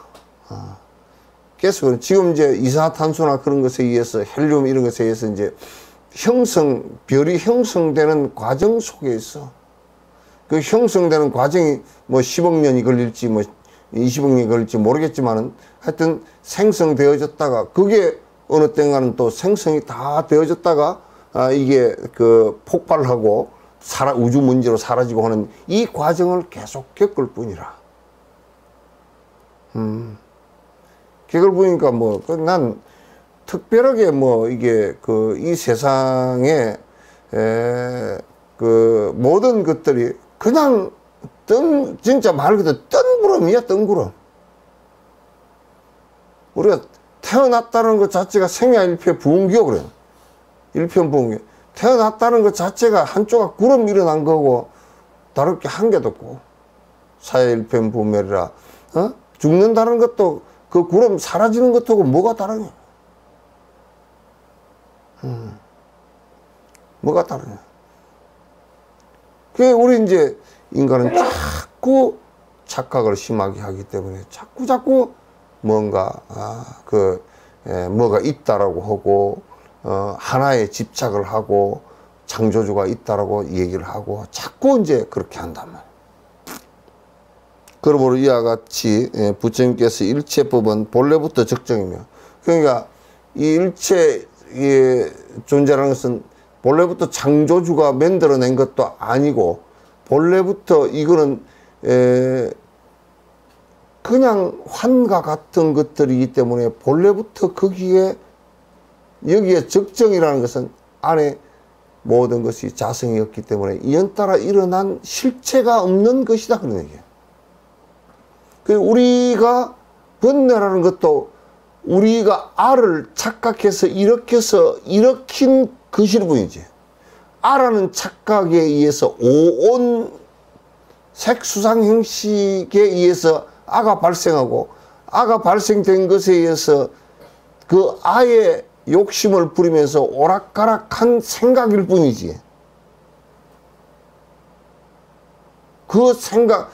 가스 구름. 지금 이제 이산화탄소나 그런 것에 의해서, 헬륨 이런 것에 의해서 이제 별이 형성되는 과정 속에 있어. 그 형성되는 과정이 뭐 10억 년이 걸릴지 뭐 20억 년이 걸릴지 모르겠지만은 하여튼 생성되어졌다가, 그게 어느 땐가는 또 생성이 다 되어졌다가 이게 그 폭발하고 우주 먼지로 사라지고 하는 이 과정을 계속 겪을 뿐이라. 겪을 뿐이니까 뭐 난 특별하게 뭐 이게 이 세상에 그 모든 것들이 그냥 진짜 말 그대로 뜬구름이야, 뜬구름. 우리가 태어났다는 것 자체가 생야일패 부흥기요, 그래요. 일편부흥기요. 태어났다는 것 자체가 한쪽가 구름 일어난 거고, 다를 게 한 개도 없고. 사야일편부멸이라. 죽는다는 것도 그 구름 사라지는 것하고 뭐가 다르냐? 뭐가 다르냐? 그게 우리 이제 인간은 자꾸 착각을 심하게 하기 때문에 자꾸 뭔가 뭐가 있다라고 하고 하나에 집착을 하고 창조주가 있다라고 얘기를 하고 자꾸 이제 그렇게 한단 말이에요. 그러므로 이와 같이 부처님께서 일체법은 본래부터 적정이며, 그러니까 이 일체의 존재라는 것은 본래부터 창조주가 만들어낸 것도 아니고 본래부터 이거는 그냥 환과 같은 것들이기 때문에 본래부터 여기에 적정이라는 것은 안에 모든 것이 자성이었기 때문에 이연따라 일어난 실체가 없는 것이다, 그런 얘기예요. 우리가 번뇌라는 것도 우리가 알을 착각해서 일으킨 것일 뿐이지, 알라는 착각에 의해서 오온 색수상 형식에 의해서 아가 발생하고, 아가 발생된 것에 의해서 그 아의 욕심을 부리면서 오락가락한 생각일 뿐이지, 그 생각,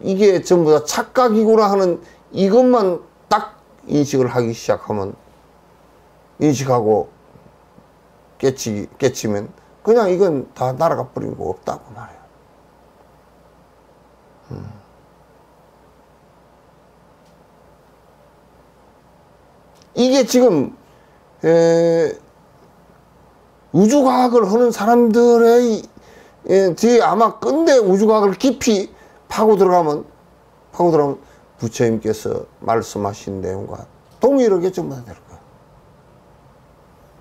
이게 전부 다 착각이구나 하는 이것만 딱 인식을 하기 시작하면, 인식하고 깨치면 그냥 이건 다 날아가 버린 거 없다고 말해요. 이게 지금 우주과학을 하는 사람들의 뒤에 아마 끝내 우주과학을 깊이 파고 들어가면 부처님께서 말씀하신 내용과 동일하게 전부 다 될 거야.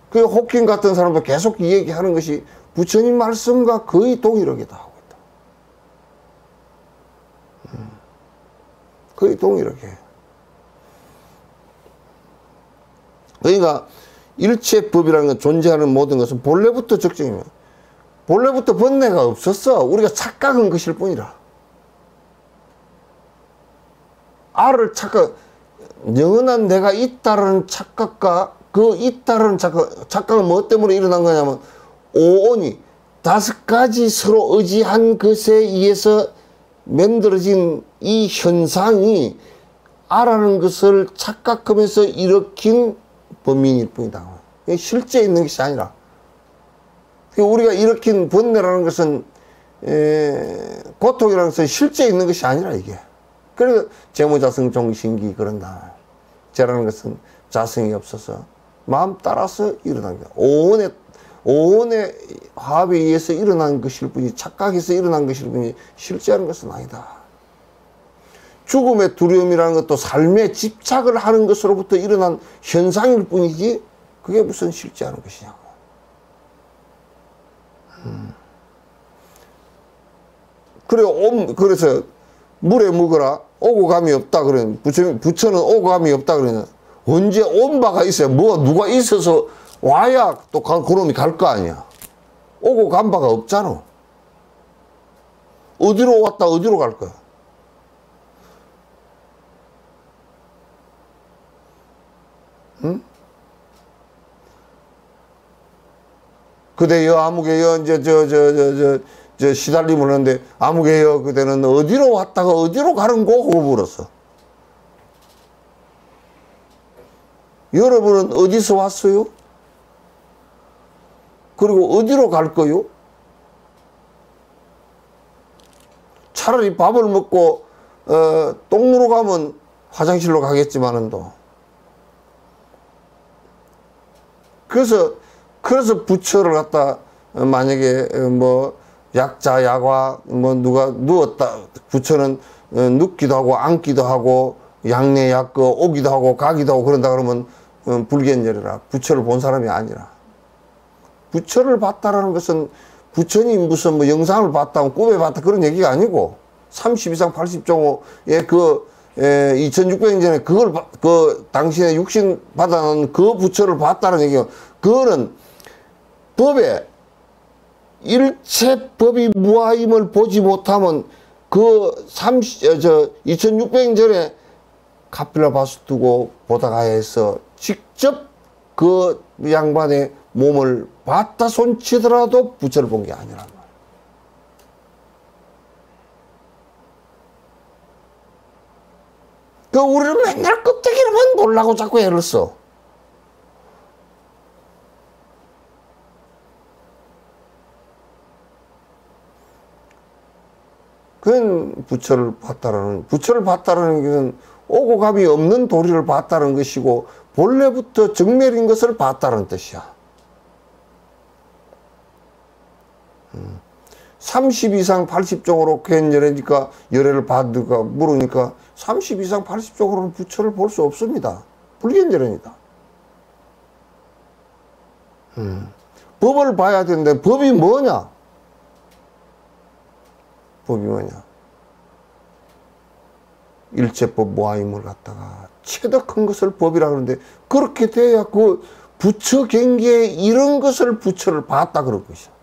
그 호킹 같은 사람도 계속 이 얘기하는 것이 부처님 말씀과 거의 동일하게 다 하고 있다. 거의 동일하게. 그러니까 일체법이라는 건, 존재하는 모든 것은 본래부터 적정이면 본래부터 번뇌가 없었어. 우리가 착각한 것일 뿐이라. 알을 영원한 내가 있다라는 착각과 그 있다라는 착각은 뭐 때문에 일어난 거냐면, 오온이 5가지 서로 의지한 것에 의해서 만들어진 이 현상이 알라는 것을 착각하면서 일으킨 범인일 뿐이다. 실제 있는 것이 아니라, 우리가 일으킨 번뇌라는 것은 고통이라는 것은 실제 있는 것이 아니라, 이게. 그래서 재무자성 종신기 그런다. 죄라는 것은 자성이 없어서 마음 따라서 일어난 거야. 오온의 화합에 의해서 일어난 것일 뿐이지, 착각해서 일어난 것일 뿐이지 실제하는 것은 아니다. 죽음의 두려움이라는 것도 삶에 집착을 하는 것으로부터 일어난 현상일 뿐이지 그게 무슨 실제하는 것이냐고. 그래서 물에 묵어라. 오고 감이 없다 그러는, 부처는 오고 감이 없다 그러는, 언제 온 바가 있어야, 누가 있어서 와야 또 그놈이 갈 거 아니야. 오고 간 바가 없잖아. 어디로 왔다 어디로 갈 거야. 응? 그대여 아무개여 이제 시달림을 하는데, 아무개여 그대는 어디로 왔다가 어디로 가는고 하고 물었어. 여러분은 어디서 왔어요? 그리고 어디로 갈 거요? 차라리 밥을 먹고 똥누러 가면 화장실로 가겠지만은 또. 그래서 부처를 갖다 만약에 약자 약화 누가 누웠다, 부처는 눕기도 하고 앉기도 하고 양내 약거 오기도 하고 가기도 하고 그런다 그러면 불견절이라, 부처를 본 사람이 아니라. 부처를 봤다라는 것은 부처님 무슨 뭐 영상을 봤다, 꿈에 봤다 그런 얘기가 아니고 30 이상 80종의 그 2600년 전에 그걸 그 당신의 육신 받아놓은 그 부처를 봤다는 얘기가 그거는 법에 일체 법이 무아임을 보지 못하면 그 2600년 전에 카필라 바스 두고 보다가 해서 직접 그 양반의 몸을 봤다 손치더라도 부처를 본 게 아니란 말이야. 그 우리는 맨날 껍데기로만 보려고 자꾸 애를 써. 그건 부처를 봤다라는 것은 오고 감이 없는 도리를 봤다는 것이고 본래부터 정멸인 것을 봤다는 뜻이야. 30 이상 80종으로 괜열애니까 열애를 받으니까 물으니까 30 이상 80종으로는 부처를 볼 수 없습니다. 불견열애니다. 법을 봐야 되는데 법이 뭐냐? 법이 뭐냐? 일체법 무아임을 갖다가 최대 큰 것을 법이라 그러는데 그렇게 돼야 그 부처 경계에 이런 것을 부처를 봤다 그럴 것이야.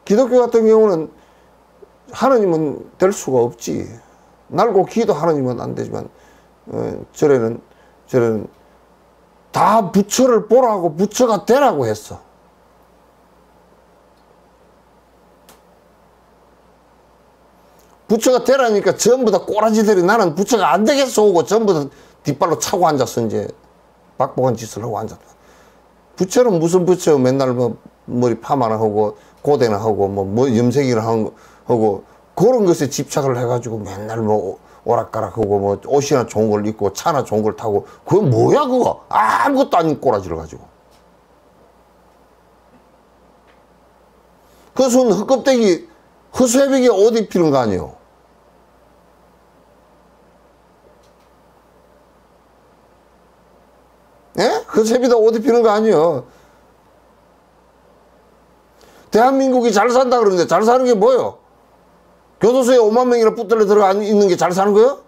기독교 같은 경우는 하나님은 될 수가 없지. 날고 기도 하나님은 안 되지만 저래는 다 부처를 보라고 부처가 되라고 했어. 부처가 되라니까 전부 다 꼬라지들이 나는 부처가 안 되겠어 오고 전부 다 뒷발로 차고 앉았어. 이제 박복한 짓을 하고 앉았다. 부처는 무슨 부처 맨날 뭐 머리 파마나 하고 고대나 하고 뭐 염색이나 하고 그런 것에 집착을 해가지고 맨날 뭐 오락가락하고 뭐 옷이나 좋은 걸 입고 차나 좋은 걸 타고 그거 뭐야 그거 아무것도 아닌 꼬라지를 가지고 그 손 헛껍데기 허수아비게 옷 입히는 거 아니에요. 예? 허수아비다 옷 입히는 거 아니에요. 대한민국이 잘 산다 그러는데 잘 사는 게 뭐예요? 교도소에 5만 명이나 붙들려 들어가 있는 게 잘 사는 거예요?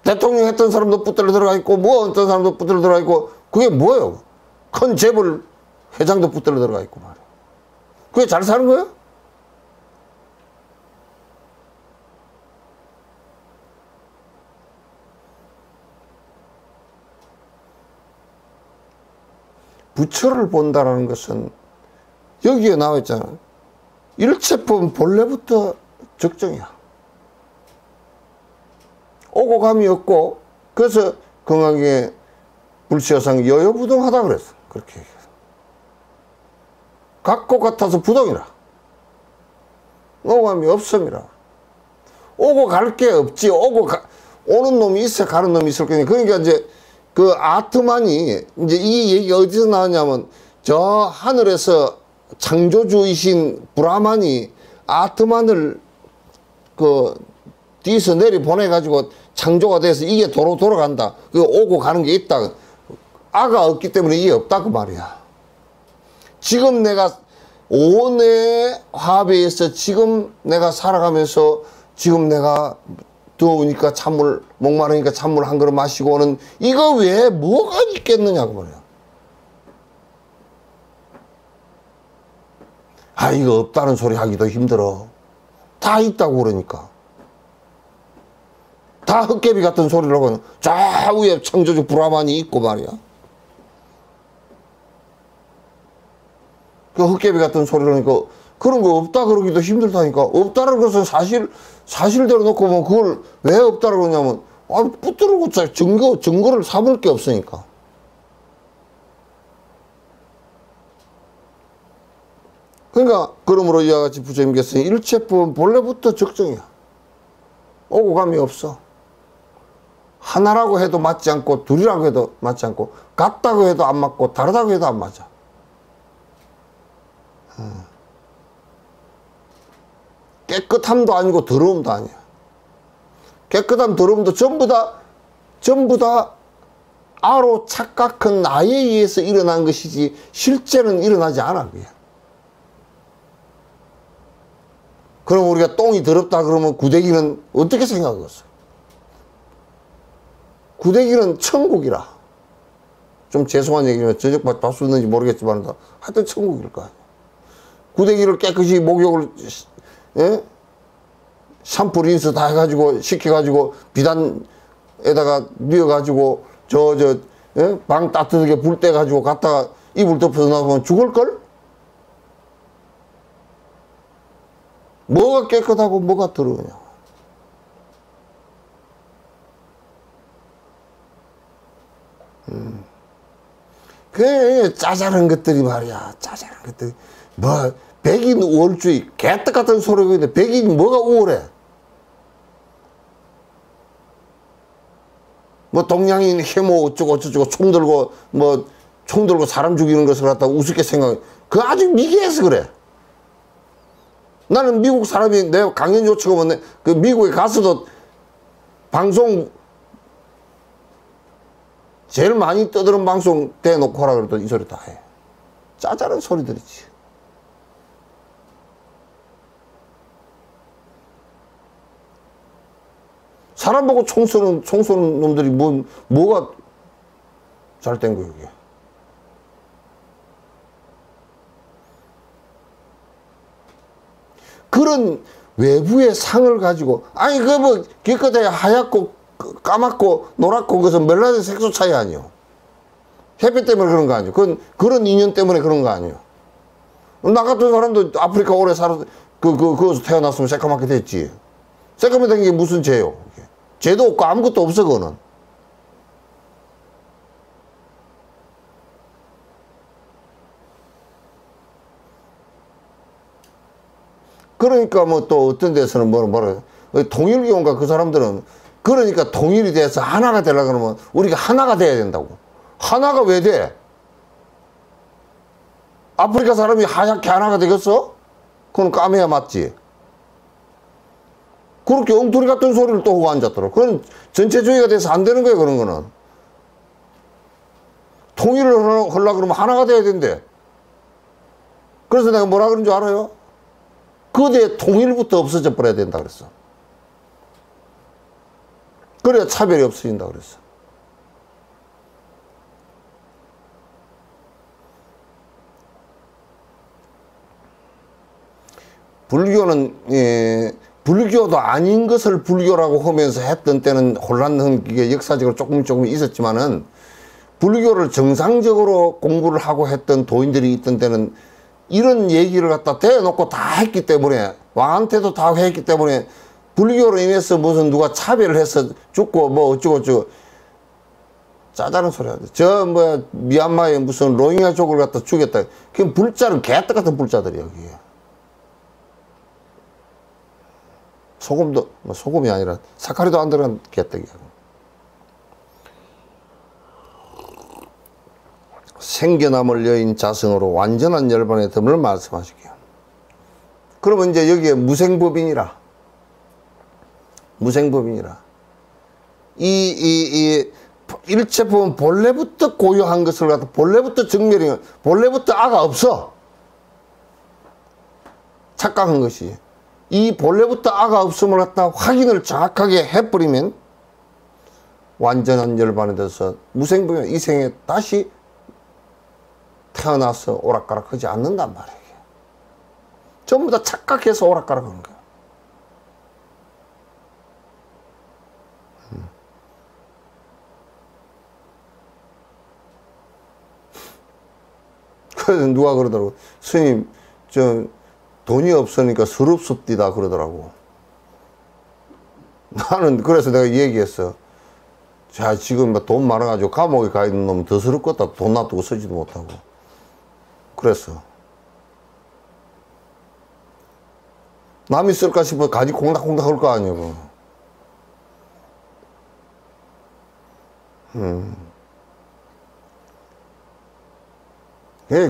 대통령 했던 사람도 붙들려 들어가 있고 뭐 어떤 사람도 붙들려 들어가 있고 그게 뭐예요? 큰 재벌 회장도 붙들려 들어가 있고 말이야. 그게 잘 사는 거예요? 부처를 본다라는 것은 여기에 나와 있잖아. 일체법은 본래부터 적정이야. 오고 감이 없고 그래서 건강에 불치여상 여여부동하다 그랬어. 그렇게 얘기해서. 같고 같아서 부동이라. 오고 감이 없음이라. 오고 갈 게 없지. 오는 놈이 있어 가는 놈이 있을 거니. 그러니까 이제 그 아트만이 이제 이 얘기가 어디서 나왔냐면 저 하늘에서 창조주이신 브라만이 아트만을 그 뒤에서 내리 보내가지고 창조가 돼서 이게 도로 돌아간다. 그 오고 가는 게 있다. 아가 없기 때문에 이게 없다 그 말이야. 지금 내가 온의 화배에서 지금 내가 살아가면서 지금 내가 더우니까 찬물 목마르니까 찬물 한 그릇 마시고 오는 이거 외에 뭐가 있겠느냐고 말이야. 아 이거 없다는 소리 하기도 힘들어. 다 있다고 그러니까. 다 헛개비 같은 소리를 하고 저 위에 창조주 브라만이 있고 말이야. 그 헛개비 같은 소리를 하니까 그런 거 없다 그러기도 힘들다니까. 없다는 것은 사실대로 놓고 보면 그걸 왜 없다고 그러냐면 붙들고 증거를 삼을 게 없으니까. 그러니까 그러므로 이와 같이 부처님께서 일체법은 본래부터 적정이야. 오고 감이 없어. 하나라고 해도 맞지 않고 둘이라고 해도 맞지 않고 같다고 해도 안 맞고 다르다고 해도 안 맞아. 깨끗함도 아니고 더러움도 아니야. 깨끗함 더러움도 전부 다 전부 다 아로 착각한 나에 의해서 일어난 것이지 실제는 일어나지 않아. 그게. 그럼 우리가 똥이 더럽다 그러면 구데기는 어떻게 생각하겠어? 구데기는 천국이라. 좀 죄송한 얘기지만 저녁밥 밥수 있는지 모르겠지만 하여튼 천국일 거 아니야. 구데기를 깨끗이 목욕을 샴푸 린스 다 해가지고 시켜가지고 비단에다가 뉘어가지고 방 따뜻하게 불 떼가지고 갖다가 이불 덮어서 놔보면 죽을걸? 뭐가 깨끗하고 뭐가 더러우냐. 그 짜잘한 것들이 말이야. 짜잘한 것들이. 뭐 백인 우월주의 개떡 같은 소리가 있는데 백인이 뭐가 우월해? 뭐 동양인 혐오 어쩌고 저쩌고 총 들고 사람 죽이는 것을 갖다가 우습게 생각해. 그거 아주 미개해서 그래. 나는 미국 사람이 내가 강연 요청을 보면 그 미국에 가서도 방송 제일 많이 떠드는 방송 대놓고 하라 그래도 이 소리 다 해. 짜잘한 소리들이지. 사람 보고 총 쏘는 놈들이 뭐가 잘된 거야, 이게. 그런 외부의 상을 가지고, 아니, 그 뭐, 기껏해야 하얗고, 까맣고, 노랗고, 그것은 멜라닌 색소 차이 아니요. 햇빛 때문에 그런 거 아니요. 그런 인연 때문에 그런 거 아니요. 나 같은 사람도 아프리카 오래 살아서, 거기서 태어났으면 새까맣게 됐지. 새까맣게 된 게 무슨 죄요? 죄도 없고 아무것도 없어, 그거는. 그러니까 뭐 또 어떤 데서는 뭐라 통일교인가 그 사람들은 그러니까 통일이 돼서 하나가 되려고 그러면 우리가 하나가 돼야 된다고. 하나가 왜 돼? 아프리카 사람이 하얗게 하나가 되겠어? 그건 까매야 맞지. 그렇게 엉터리 같은 소리를 또 하고 앉았더라. 그건 전체주의가 돼서 안 되는 거예요, 그런 거는. 통일을 하려고 그러면 하나가 돼야 된대. 그래서 내가 뭐라 그런 줄 알아요? 거대 통일부터 없어져 버려야 된다 그랬어. 그래야 차별이 없어진다 그랬어. 불교는 불교도 아닌 것을 불교라고 하면서 했던 때는 혼란한 게 역사적으로 조금 있었지만은 불교를 정상적으로 공부를 하고 했던 도인들이 있던 때는 이런 얘기를 갖다 대놓고 다 했기 때문에 왕한테도 다 했기 때문에 불교로 인해서 무슨 누가 차별을 해서 죽고 뭐 어쩌고 짜다는 소리 하지. 미얀마에 무슨 로힝야족을 갖다 죽였다. 그 불자는 개떡 같은 불자들이야, 여기. 소금이 아니라 사카리도 안 들어간 개떡이야. 생겨남을 여인 자성으로 완전한 열반의 덤을 말씀하시게요. 그러면 이제 여기에 무생법인이라. 이 일체법은 본래부터 고유한 것을 갖다 본래부터 정멸이, 본래부터 아가 없어. 착각한 것이. 이 본래부터 아가 없음을 갖다 확인을 정확하게 해버리면 완전한 열반에 대해서 무생법인 이 생에 다시 태어나서 오락가락 하지 않는단 말이에요. 전부 다 착각해서 오락가락 하는 거야. 그래서 누가 그러더라고. 스님, 돈이 없으니까 서럽습디다 그러더라고. 나는 그래서 내가 얘기했어. 자, 지금 돈 많아가지고 감옥에 가 있는 놈은 더 서럽겠다. 돈 놔두고 쓰지도 못하고. 그랬어. 남이 쓸까 싶어 가지 콩닥콩닥 할 거 아니에요.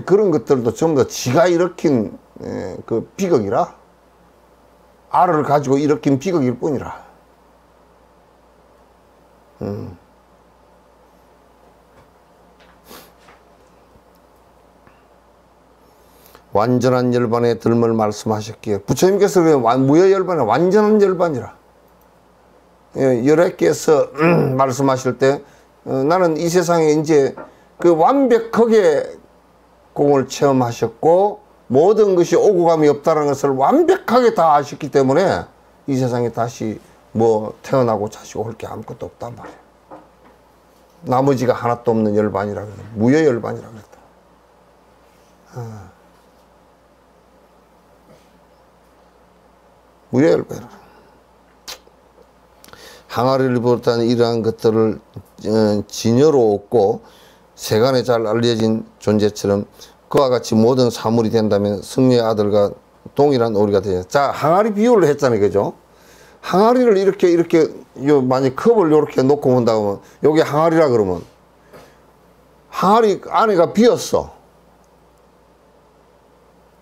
그런 것들도 전부 다 지가 일으킨 그 비극이라. 알을 가지고 일으킨 비극일 뿐이라. 완전한 열반에 들물 말씀하셨기에 부처님께서 무여열반에 완전한 열반이라 열애께서 말씀하실 때 나는 이 세상에 이제 그 완벽하게 공을 체험하셨고 모든 것이 오고 감이 없다는 것을 완벽하게 다 아셨기 때문에 이 세상에 다시 뭐 태어나고 자시고 할 게 아무것도 없단 말이에요. 나머지가 하나도 없는 열반이라 그래. 무여열반이라 그랬다. 무여열반이라. 항아리를 비롯한 이러한 것들을 진여로 얻고 세간에 잘 알려진 존재처럼 그와 같이 모든 사물이 된다면 승려의 아들과 동일한 오리가 되냐. 자, 항아리 비유를 했잖아요. 그죠? 항아리를 이렇게 만약 컵을 이렇게 놓고 본다고 하면 여기 항아리라 그러면 항아리 안에가 비었어.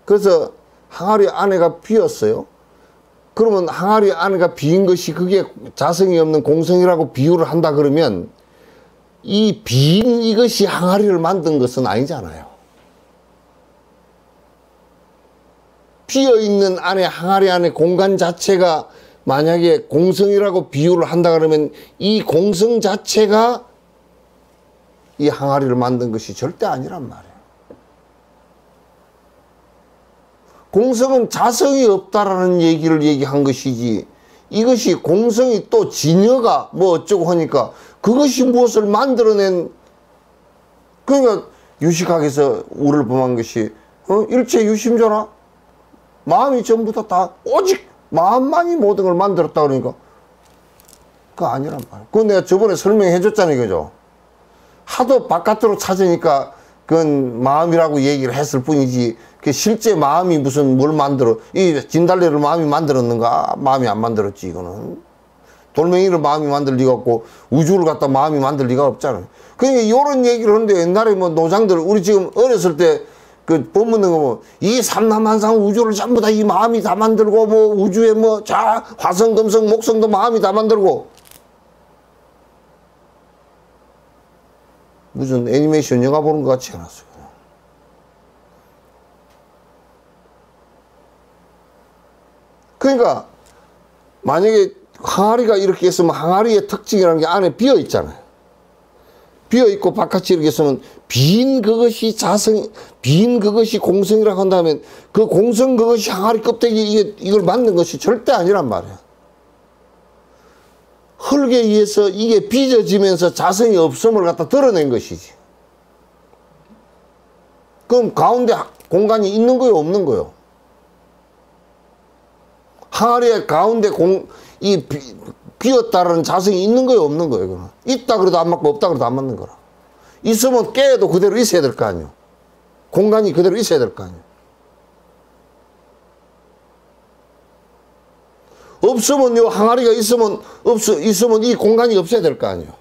그래서 항아리 안에가 비었어요. 그러면 항아리 안에가 비인 것이 그게 자성이 없는 공성이라고 비유를 한다 그러면 이 비인 이것이 항아리를 만든 것은 아니잖아요. 비어있는 안에 항아리 안에 공간 자체가 만약에 공성이라고 비유를 한다 그러면 이 공성 자체가 이 항아리를 만든 것이 절대 아니란 말이에요. 공성은 자성이 없다라는 얘기를 얘기한 것이지 이것이 공성이 또 진여가 뭐 어쩌고 하니까 그것이 무엇을 만들어낸 그러니까 유식학에서 우를 범한 것이 일체 유심조라 마음이 전부 다 오직 마음만이 모든 걸 만들었다 그러니까 그거 아니란 말이야. 그거 내가 저번에 설명해 줬잖아요. 그죠? 하도 바깥으로 찾으니까 그건 마음이라고 얘기를 했을 뿐이지 그 실제 마음이 무슨 뭘 만들어 이 진달래를 마음이 만들었는가? 마음이 안 만들었지. 이거는 돌멩이를 마음이 만들 리가 없고 우주를 갖다 마음이 만들 리가 없잖아요. 그러니까 이런 얘기를 하는데 옛날에 뭐 노장들 우리 지금 어렸을 때 그 본문에 보면 이 삼남한상 우주를 전부 다 이 마음이 다 만들고 뭐 우주에 뭐 자 화성 금성 목성도 마음이 다 만들고 무슨 애니메이션 영화 보는 것 같지 않았어요. 그러니까 만약에 항아리가 이렇게 있으면 항아리의 특징이라는 게 안에 비어 있잖아요. 비어 있고 바깥이 이렇게 있으면 빈 그것이 자성, 빈 그것이 공성이라고 한다면 그 공성 그것이 항아리 껍데기 이걸 만든 것이 절대 아니란 말이야. 흙에 의해서 이게 빚어지면서 자성이 없음을 갖다 드러낸 것이지. 그럼 가운데 공간이 있는 거요, 없는 거요? 항아리의 가운데 비었다라는 자성이 있는 거예요, 없는 거예요? 그건? 있다 그래도 안 맞고 없다 그래도 안 맞는 거라. 있으면 깨도 그대로 있어야 될 거 아니에요. 공간이 그대로 있어야 될 거 아니에요. 없으면요, 항아리가 있으면 이 공간이 없어야 될 거 아니에요.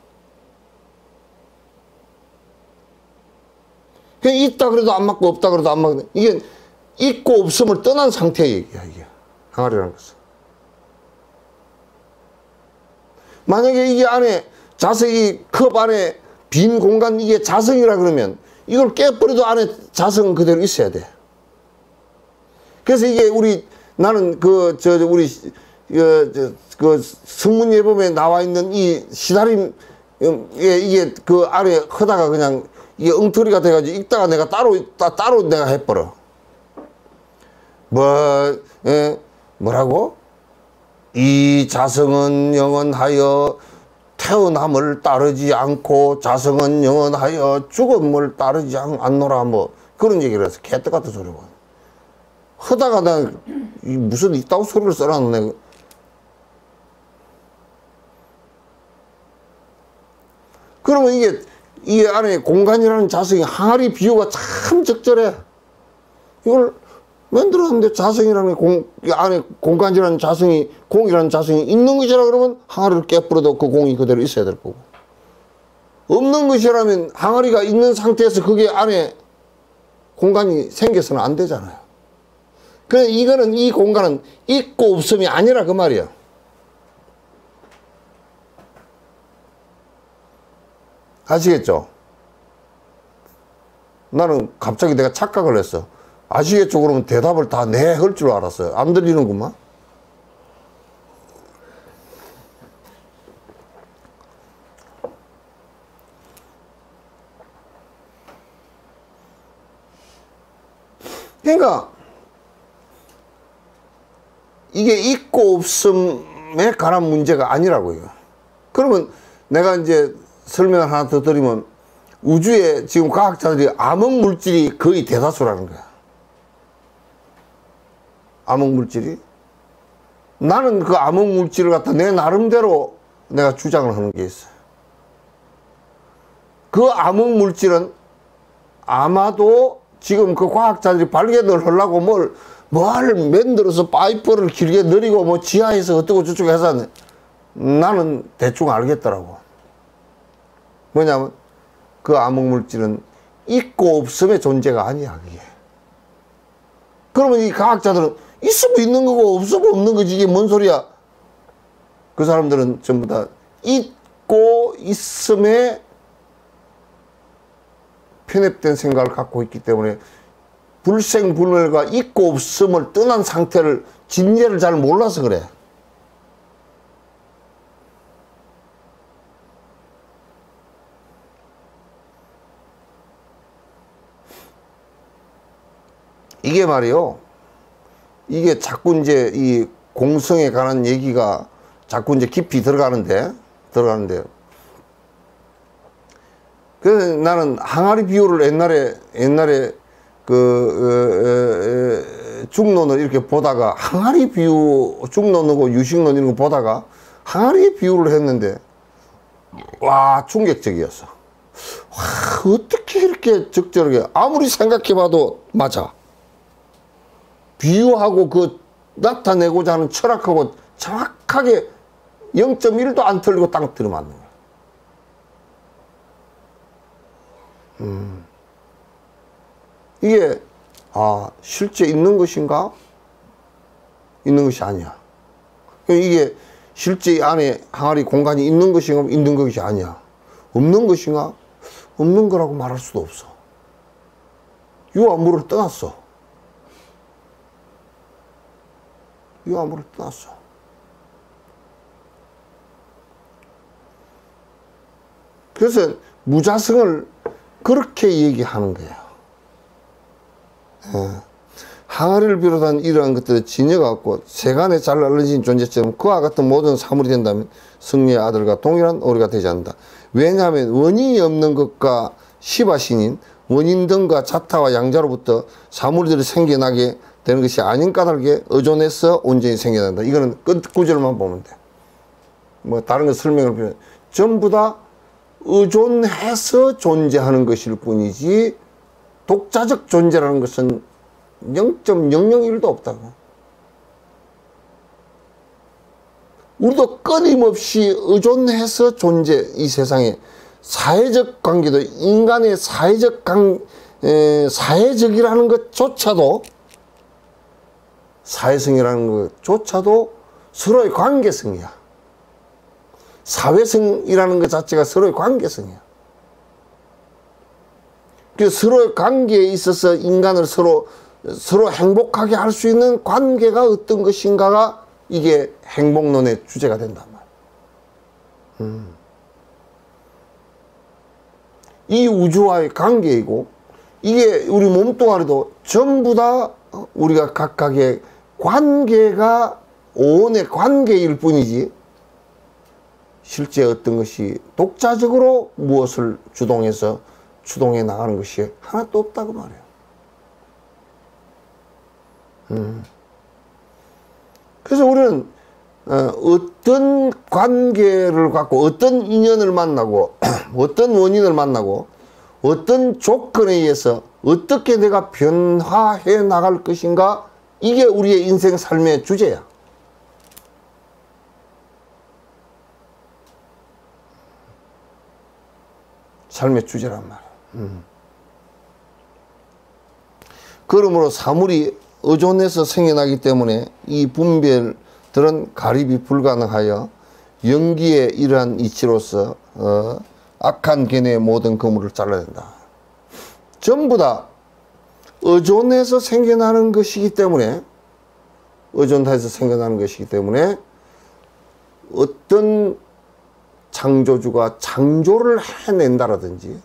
그냥 있다 그래도 안 맞고 없다 그래도 안 맞고 이게 있고 없음을 떠난 상태의 얘기야, 이게. 항아리라는 것은. 만약에 이게 안에 자석이 컵 안에 빈 공간 이게 자성이라 그러면 이걸 깨버려도 안에 자성은 그대로 있어야 돼. 그래서 이게 나는 우리 성문예범에 나와 있는 이 시다림 이게 그 안에 허다가 그냥 이게 엉터리가 돼가지고 읽다가 내가 따로 내가 해버려. 뭐라고? 이 자성은 영원하여 태어남을 따르지 않고 자성은 영원하여 죽음을 따르지 않노라 뭐 그런 얘기를 해서 개떡 같은 소리고 하다가 나 무슨 이따구 소리를 써놨네. 그러면 이게 안에 공간이라는 자성이 항아리 비유가 참 적절해. 이걸 만들었는데 자성이라는 안에 공간이라는 자성이 공이라는 자성이 있는 것이라 그러면 항아리를 깨버려도 그 공이 그대로 있어야 될 거고 없는 것이라면 항아리가 있는 상태에서 그게 안에 공간이 생겨서는 안 되잖아요. 그래서 이거는 이 공간은 있고 없음이 아니라 그 말이야. 아시겠죠? 나는 갑자기 내가 착각을 했어. 아시겠죠? 그러면 대답을 다 네 할 줄 알았어요. 안 들리는구만. 그러니까 이게 있고 없음에 관한 문제가 아니라고요. 그러면 내가 이제 설명을 하나 더 드리면 우주에 지금 과학자들이 암흑물질이 거의 대다수라는 거야. 암흑물질이. 나는 그 암흑물질을 갖다 내 나름대로 내가 주장을 하는 게 있어요. 그 암흑물질은 아마도 지금 그 과학자들이 발견을 하려고 뭘 만들어서 파이프를 길게 늘리고 뭐 지하에서 어떻고 저쩌고 해서 나는 대충 알겠더라고. 뭐냐면 그 암흑물질은 있고 없음의 존재가 아니야, 그게. 그러면 이 과학자들은 있으면 있는 거고 없으면 없는 거지, 이게 뭔 소리야. 그 사람들은 전부 다 있고 있음에 편협된 생각을 갖고 있기 때문에 불생불멸과 있고 없음을 떠난 상태를 진리를 잘 몰라서 그래. 이게 말이요, 이게 자꾸 이제 이 공성에 관한 얘기가 자꾸 이제 깊이 들어가는데요. 그래서 나는 항아리 비유를 옛날에 중론을 이렇게 보다가 항아리 비유, 중론하고 유식론 이런 거 보다가 항아리 비유를 했는데 와, 충격적이었어. 와, 어떻게 이렇게 적절하게, 아무리 생각해봐도 맞아. 비유하고 그 나타내고자 하는 철학하고 정확하게 0.1도 안 틀리고 딱 들어맞는 거야. 이게 실제 있는 것인가? 있는 것이 아니야. 이게 실제 안에 항아리 공간이 있는 것인가? 있는 것이 아니야. 없는 것인가? 없는 거라고 말할 수도 없어. 유아물을 떠났어. 유아물을 떠났어. 그래서 무자성을 그렇게 얘기하는 거예요. 항아리를 비롯한 이러한 것들을 지녀갖고 세간에 잘 알려진 존재처럼 그와 같은 모든 사물이 된다면 성령의 아들과 동일한 오리가 되지 않는다. 왜냐하면 원인이 없는 것과 시바신인 원인 등과 자타와 양자로부터 사물들이 생겨나게 되는 것이 아닌 까닭에 의존해서 온전히 생겨난다. 이거는 끝 구절만 보면 돼. 뭐 다른 거 설명을 필요, 전부 다 의존해서 존재하는 것일 뿐이지 독자적 존재라는 것은 0.001도 없다고. 우리도 끊임없이 의존해서 존재, 이 세상에 사회적 관계도, 인간의 사회적이라는 것조차도, 사회성이라는 것조차도 서로의 관계성이야. 사회성이라는 것 자체가 서로의 관계성이야. 그래서 서로의 관계에 있어서 인간을 서로 행복하게 할 수 있는 관계가 어떤 것인가가 이게 행복론의 주제가 된단 말이야. 이 우주와의 관계이고, 이게 우리 몸뚱아리도 전부 다 우리가 각각의 관계가 오온의 관계일 뿐이지 실제 어떤 것이 독자적으로 무엇을 주동해서 추동해 나가는 것이 하나도 없다고 말해요. 그래서 우리는 어떤 관계를 갖고 어떤 인연을 만나고 어떤 원인을 만나고 어떤 조건에 의해서 어떻게 내가 변화해 나갈 것인가, 이게 우리의 인생 삶의 주제야. 삶의 주제란 말이야. 그러므로 사물이 의존해서 생겨나기 때문에 이 분별들은 가립이 불가능하여 연기의 이러한 이치로서 악한 견해의 모든 그물을 잘라야 된다. 전부 다 의존해서 생겨나는 것이기 때문에, 의존해서 생겨나는 것이기 때문에 어떤 창조주가 창조를 해낸다라든지,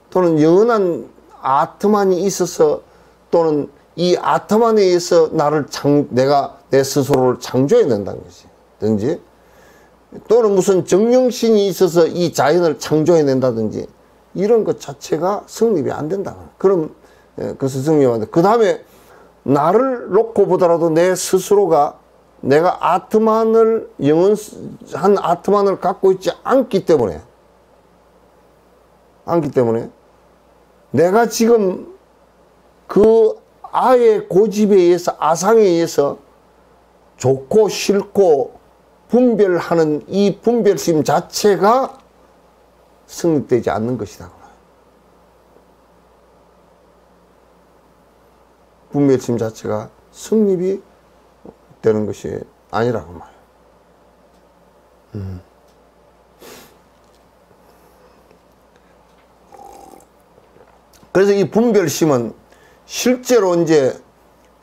또는 영원한 아트만이 있어서, 또는 이 아트만에 의해서 내가 내 스스로를 창조해낸다는 것이든지, 또는 무슨 정령신이 있어서 이 자연을 창조해낸다든지, 이런 것 자체가 성립이 안 된다. 그럼 그것은 성립이 안 된다. 그 다음에 나를 놓고 보더라도 내 스스로가 내가 아트만을, 영원한 아트만을 갖고 있지 않기 때문에 내가 지금 그 아의 고집에 의해서, 아상에 의해서 좋고 싫고 분별하는 이 분별심 자체가 성립되지 않는 것이다. 분별심 자체가 성립이 되는 것이 아니라고 말이에요. 그래서 이 분별심은 실제로 이제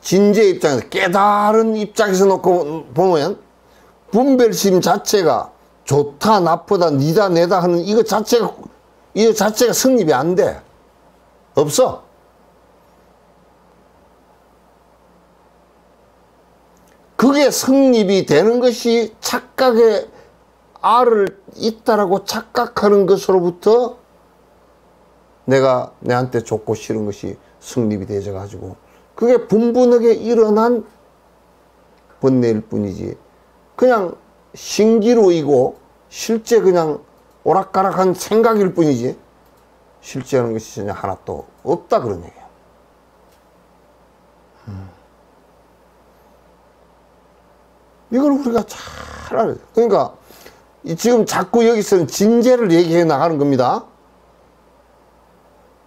진지의 입장에서, 깨달은 입장에서 놓고 보면 분별심 자체가 좋다, 나쁘다, 니다, 내다 하는 이거 자체가 성립이 안 돼. 없어. 그게 성립이 되는 것이 착각의 알을 있다라고 착각하는 것으로부터 내가 내한테 좋고 싫은 것이 성립이 되져 가지고, 그게 분분하게 일어난 번뇌일 뿐이지, 그냥 신기루이고 실제 그냥 오락가락한 생각일 뿐이지 실제하는 것이 전혀 하나도 없다, 그런 얘기야. 이걸 우리가 잘 알아야 돼. 그러니까 지금 자꾸 여기서는 진제를 얘기해 나가는 겁니다.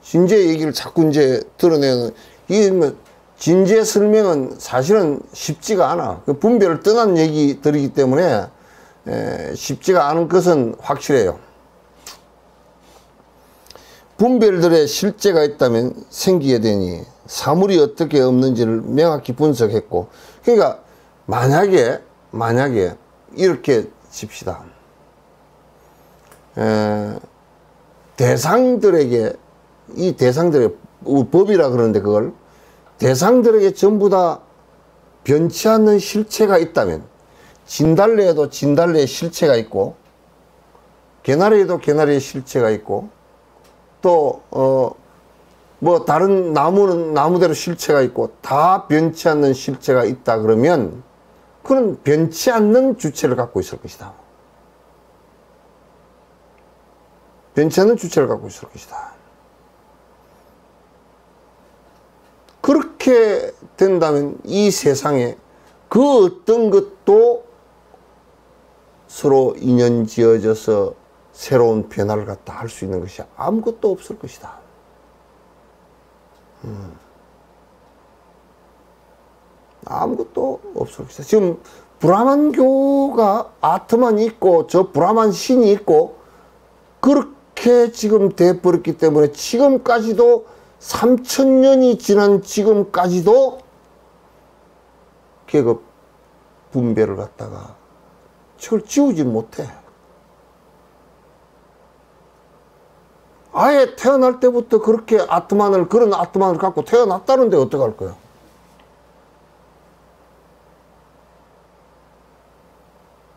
진제 얘기를 자꾸 이제 드러내는, 이게 뭐 진제 설명은 사실은 쉽지가 않아. 그 분별을 떠난 얘기들이기 때문에 쉽지가 않은 것은 확실해요. 분별들의 실제가 있다면 생기게 되니 사물이 어떻게 없는지를 명확히 분석했고, 그러니까 만약에 이렇게 칩시다. 대상들에게, 이 대상들의 법이라 그러는데, 그걸 대상들에게 전부 다 변치 않는 실체가 있다면, 진달래에도 진달래의 실체가 있고, 개나리에도 개나리의 실체가 있고, 또 뭐 다른 나무는 나무대로 실체가 있고, 다 변치 않는 실체가 있다 그러면 그는 변치 않는 주체를 갖고 있을 것이다. 변치 않는 주체를 갖고 있을 것이다. 그렇게 된다면 이 세상에 그 어떤 것도 서로 인연 지어져서 새로운 변화를 갖다 할 수 있는 것이 아무것도 없을 것이다. 아무것도 없을 것이다. 지금 브라만교가 아트만이 있고 저 브라만 신이 있고 그렇게 지금 돼버렸기 때문에 지금까지도 3000년이 지난 지금까지도 계급 분배를 갖다가 저걸 지우지 못해. 아예 태어날 때부터 그렇게 그런 아트만을 갖고 태어났다는데 어떡할 거야?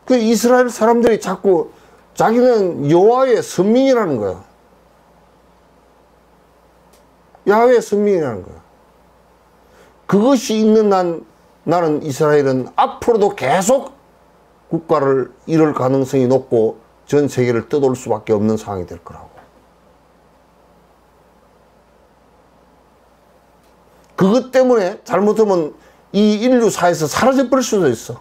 그 이스라엘 사람들이 자꾸 자기는 여호와의 선민이라는 거야. 야훼의 선민이라는 거야. 그것이 있는 나는 이스라엘은 앞으로도 계속 국가를 잃을 가능성이 높고 전 세계를 떠돌 수밖에 없는 상황이 될 거라고. 그것 때문에 잘못하면 이 인류사에서 사라져버릴 수도 있어.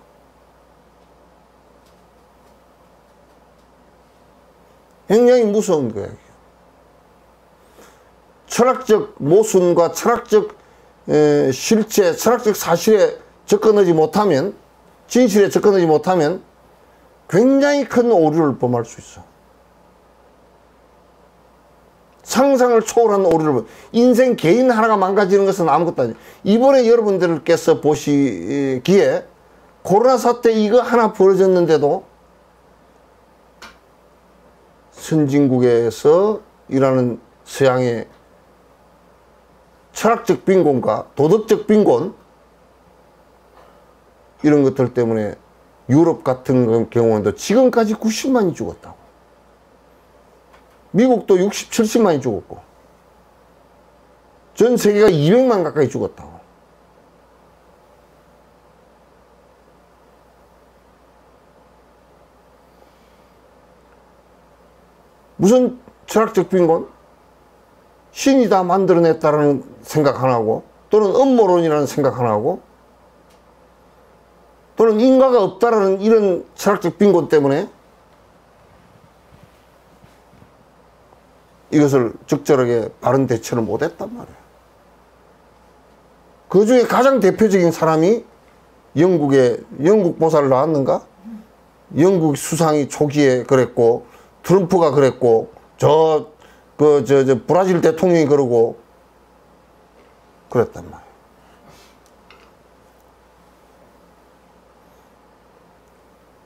굉장히 무서운 거야. 철학적 모순과 철학적 실체, 철학적 사실에 접근하지 못하면, 진실에 접근하지 못하면 굉장히 큰 오류를 범할 수 있어. 상상을 초월한 오류를 인생 개인 하나가 망가지는 것은 아무것도 아니에요. 이번에 여러분들께서 보시기에 코로나 사태 이거 하나 벌어졌는데도 선진국에서 일하는 서양의 철학적 빈곤과 도덕적 빈곤 이런 것들 때문에 유럽 같은 경우도 지금까지 90만이 죽었다고. 미국도 60, 70만이 죽었고 전 세계가 200만 가까이 죽었다고. 무슨 철학적 빈곤? 신이 다 만들어냈다는 생각 하나 하고 또는 음모론이라는 생각 하나 하고 또는 인과가 없다라는 이런 철학적 빈곤 때문에 이것을 적절하게 바른 대처를 못했단 말이에요. 그 중에 가장 대표적인 사람이 영국 보살 나왔는가? 영국 수상이 초기에 그랬고 트럼프가 그랬고 브라질 대통령이 그러고 그랬단 말이에요.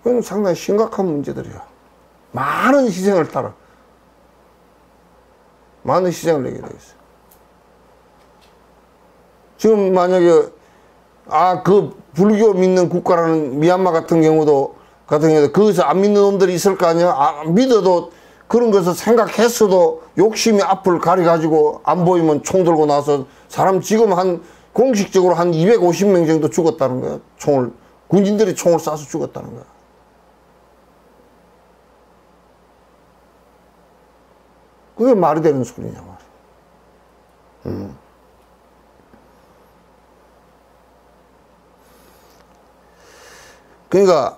그건 상당히 심각한 문제들이야. 많은 희생을 따라 많은 희생을 내게 되겠어요. 지금 만약에 그 불교 믿는 국가라는 미얀마 같은 경우도 거기서 안 믿는 놈들이 있을 거 아니야. 믿어도 그런 것을 생각했어도 욕심이 앞을 가려가지고 안 보이면 총 들고 나서 사람 지금 공식적으로 한 250명 정도 죽었다는 거야. 군인들이 총을 쏴서 죽었다는 거야. 그게 말이 되는 소리냐 말이야. 그러니까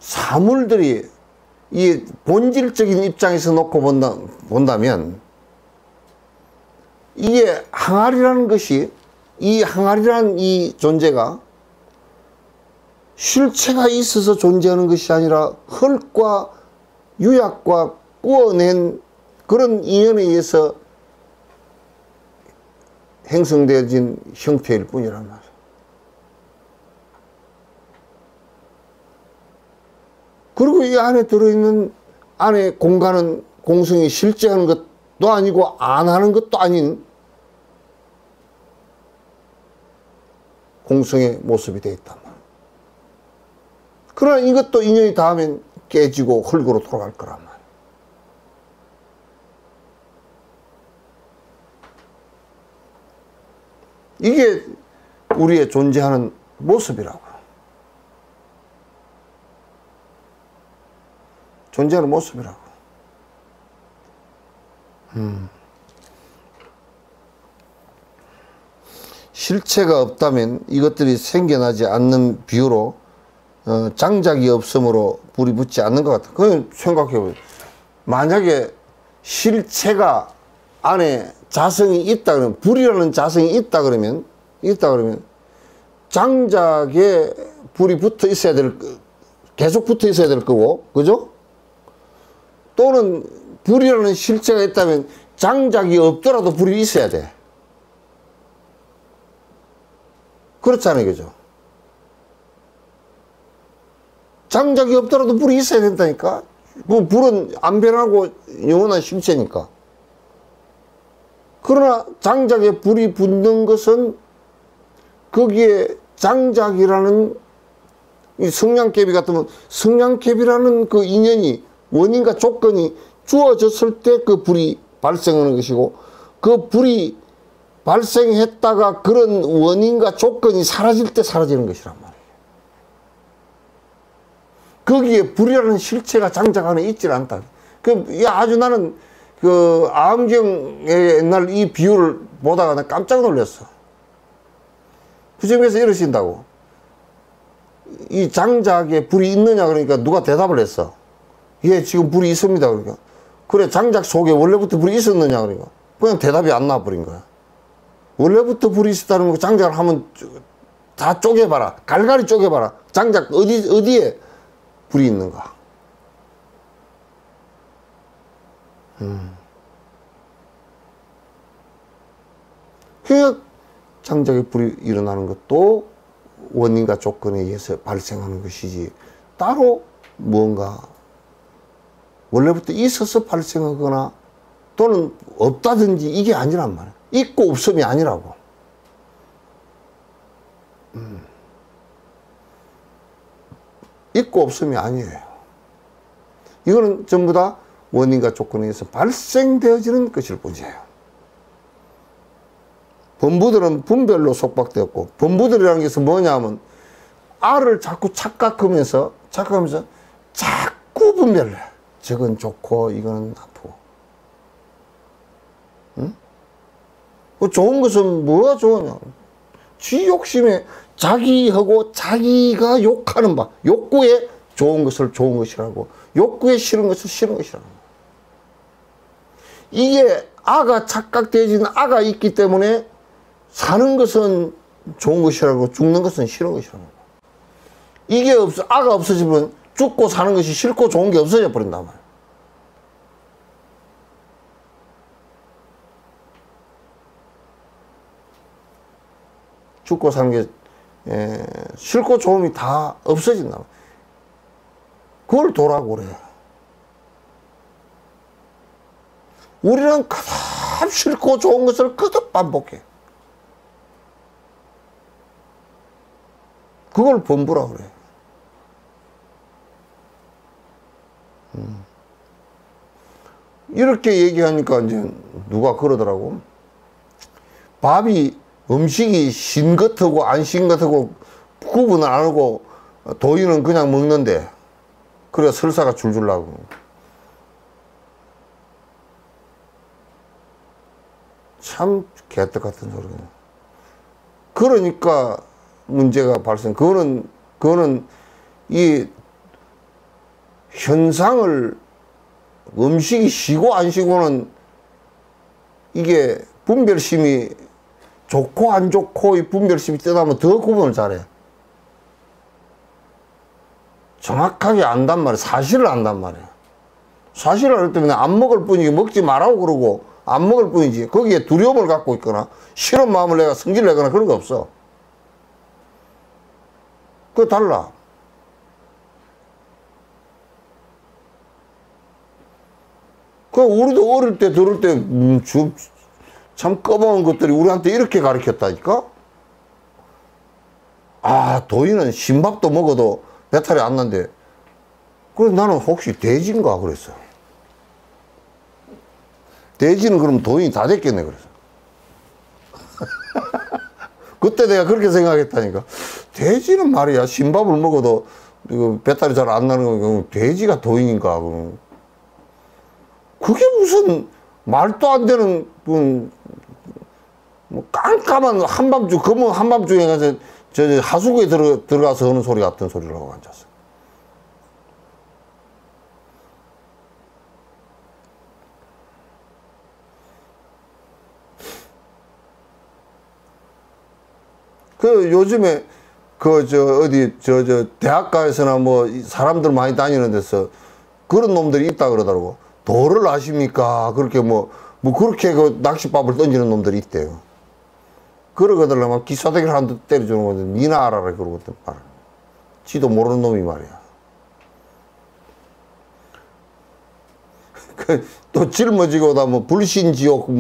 사물들이 이 본질적인 입장에서 놓고 본다면 이게 항아리라는 것이 이 항아리라는 이 존재가 실체가 있어서 존재하는 것이 아니라 흙과 유약과 꾸어낸 그런 인연에 의해서 형성되어진 형태일 뿐이란 말이에요. 그리고 이 안에 들어있는 안에 공간은 공성이 실제하는 것도 아니고 안 하는 것도 아닌 공성의 모습이 되어 있단 말이에요. 그러나 이것도 인연이 닿으면 깨지고 흙으로 돌아갈 거란 말이에요. 이게 우리의 존재하는 모습이라고. 존재하는 모습이라고. 실체가 없다면 이것들이 생겨나지 않는 비유로 장작이 없으므로 불이 붙지 않는 것 같아. 그건 생각해보세요. 만약에 실체가 안에 자성이 있다 그러면, 불이라는 자성이 있다 그러면 장작에 불이 붙어 있어야 계속 붙어 있어야 될 거고, 그죠? 또는 불이라는 실체가 있다면 장작이 없더라도 불이 있어야 돼. 그렇잖아요, 그죠? 장작이 없더라도 불이 있어야 된다니까? 그 불은 안 변하고 영원한 실체니까. 그러나 장작에 불이 붙는 것은 거기에 장작이라는 이 성냥개비 같으면 성냥개비라는 그 인연이 원인과 조건이 주어졌을 때 그 불이 발생하는 것이고, 그 불이 발생했다가 그런 원인과 조건이 사라질 때 사라지는 것이란 말이에요. 거기에 불이라는 실체가 장작 안에 있질 않다. 아주 나는 아함경의 옛날 이 비유를 보다가 나 깜짝 놀랐어. 부처님께서 이러신다고. 이 장작에 불이 있느냐 그러니까 누가 대답을 했어. 예, 지금 불이 있습니다. 그러니까. 그래, 장작 속에 원래부터 불이 있었느냐 그러니까. 그냥 대답이 안 나와버린 거야. 원래부터 불이 있었다는 거 장작을 한번 다 쪼개봐라. 갈갈이 쪼개봐라. 장작 어디에 불이 있는가. 그러니까 장작에 불이 일어나는 것도 원인과 조건에 의해서 발생하는 것이지 따로 뭔가 원래부터 있어서 발생하거나 또는 없다든지 이게 아니란 말이야. 있고 없음이 아니라고. 있고 없음이 아니에요. 이거는 전부 다 원인과 조건에 의해서 발생되어지는 것일 뿐이에요. 범부들은 분별로 속박되었고, 범부들이라는 것은 뭐냐면 알을 자꾸 착각하면서 자꾸 분별을 해. 저건 좋고 이건 나쁘고. 응? 뭐 좋은 것은 뭐가 좋으냐? 지 욕심에 자기하고 자기가 욕하는 바, 욕구에 좋은 것을 좋은 것이라고, 욕구에 싫은 것을 싫은 것이라고. 이게 아가 착각되어진 아가 있기 때문에 사는 것은 좋은 것이라고 죽는 것은 싫은 것이라고. 이게 아가 없어지면 죽고 사는 것이 싫고 좋은 게 없어져 버린단 말이야. 죽고 사는 게 싫고 좋음이 다 없어진다. 그걸 도라고 그래. 우리는 가장 싫고 좋은 것을 거듭 반복해. 그걸 범부라 그래. 이렇게 얘기하니까 이제 누가 그러더라고. 음식이 신 것하고 안 신 것하고 구분을 안 하고 도인은 그냥 먹는데, 그래 설사가 줄줄 나고. 참 개떡 같은 소리네. 그러니까 문제가 발생. 그거는 이 현상을, 음식이 시고 안 시고는 이게 분별심이 좋고 안 좋고 이 분별심이 떠나면 더 구분을 잘해. 정확하게 안단 말이야. 사실을 안단 말이야. 사실을 알 때문에 안 먹을 뿐이지, 먹지 말라고 그러고 안 먹을 뿐이지, 거기에 두려움을 갖고 있거나 싫은 마음을 내가 성질을 내거나 그런 거 없어. 그거 달라. 그 우리도 어릴 때 들을 때 참 꺼먹은 것들이 우리한테 이렇게 가르쳤다니까. 아, 도인은 신밥도 먹어도 배탈이 안 난대. 그래서 나는 혹시 돼지인가 그랬어. 돼지는 그럼 도인이 다 됐겠네 그래서. 그때 내가 그렇게 생각했다니까. 돼지는 말이야, 신밥을 먹어도 배탈이 잘 안 나는 거, 돼지가 도인인가. 그게 무슨 말도 안 되는 뭐 깜깜한 한밤중, 검은 한밤중에 가서 저 하수구에 들어가서 하는 소리 같은 소리를 하고 앉았어. 그 요즘에 대학가에서나 뭐 사람들 많이 다니는 데서 그런 놈들이 있다 그러더라고. 도를 아십니까? 그렇게 그렇게 그 낚싯밥을 던지는 놈들이 있대요. 그러거든 막 기사대기를 한 대 때려주는 건데 니나 알아라 그러거든. 지도 모르는 놈이 말이야. 또 짊어지고 뭐 불신지옥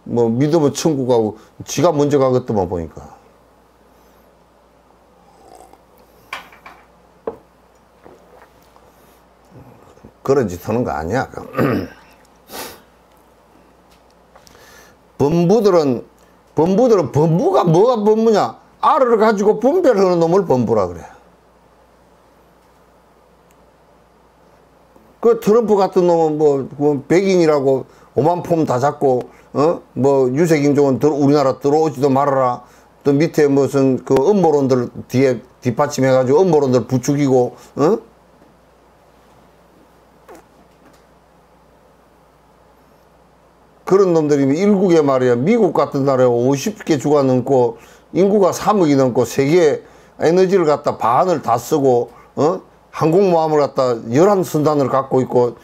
믿으면 천국 가고 지가 먼저 가겠더만 보니까. 그런 짓 하는 거 아니야. 범부가 뭐가 범부냐? 알을 가지고 분별하는 놈을 범부라 그래. 그 트럼프 같은 놈은 백인이라고 오만 폼 다 잡고, 유색인종은 우리나라 들어오지도 말아라. 또 밑에 무슨 그 음모론들 뒤에 뒷받침해가지고 음모론들 부추기고, 그런 놈들이 일국에 말이야, 미국 같은 나라에 50개 주가 넘고 인구가 3억이 넘고 세계 에너지를 갖다 반을 다 쓰고 항공모함을 갖다 11선단을 갖고 있고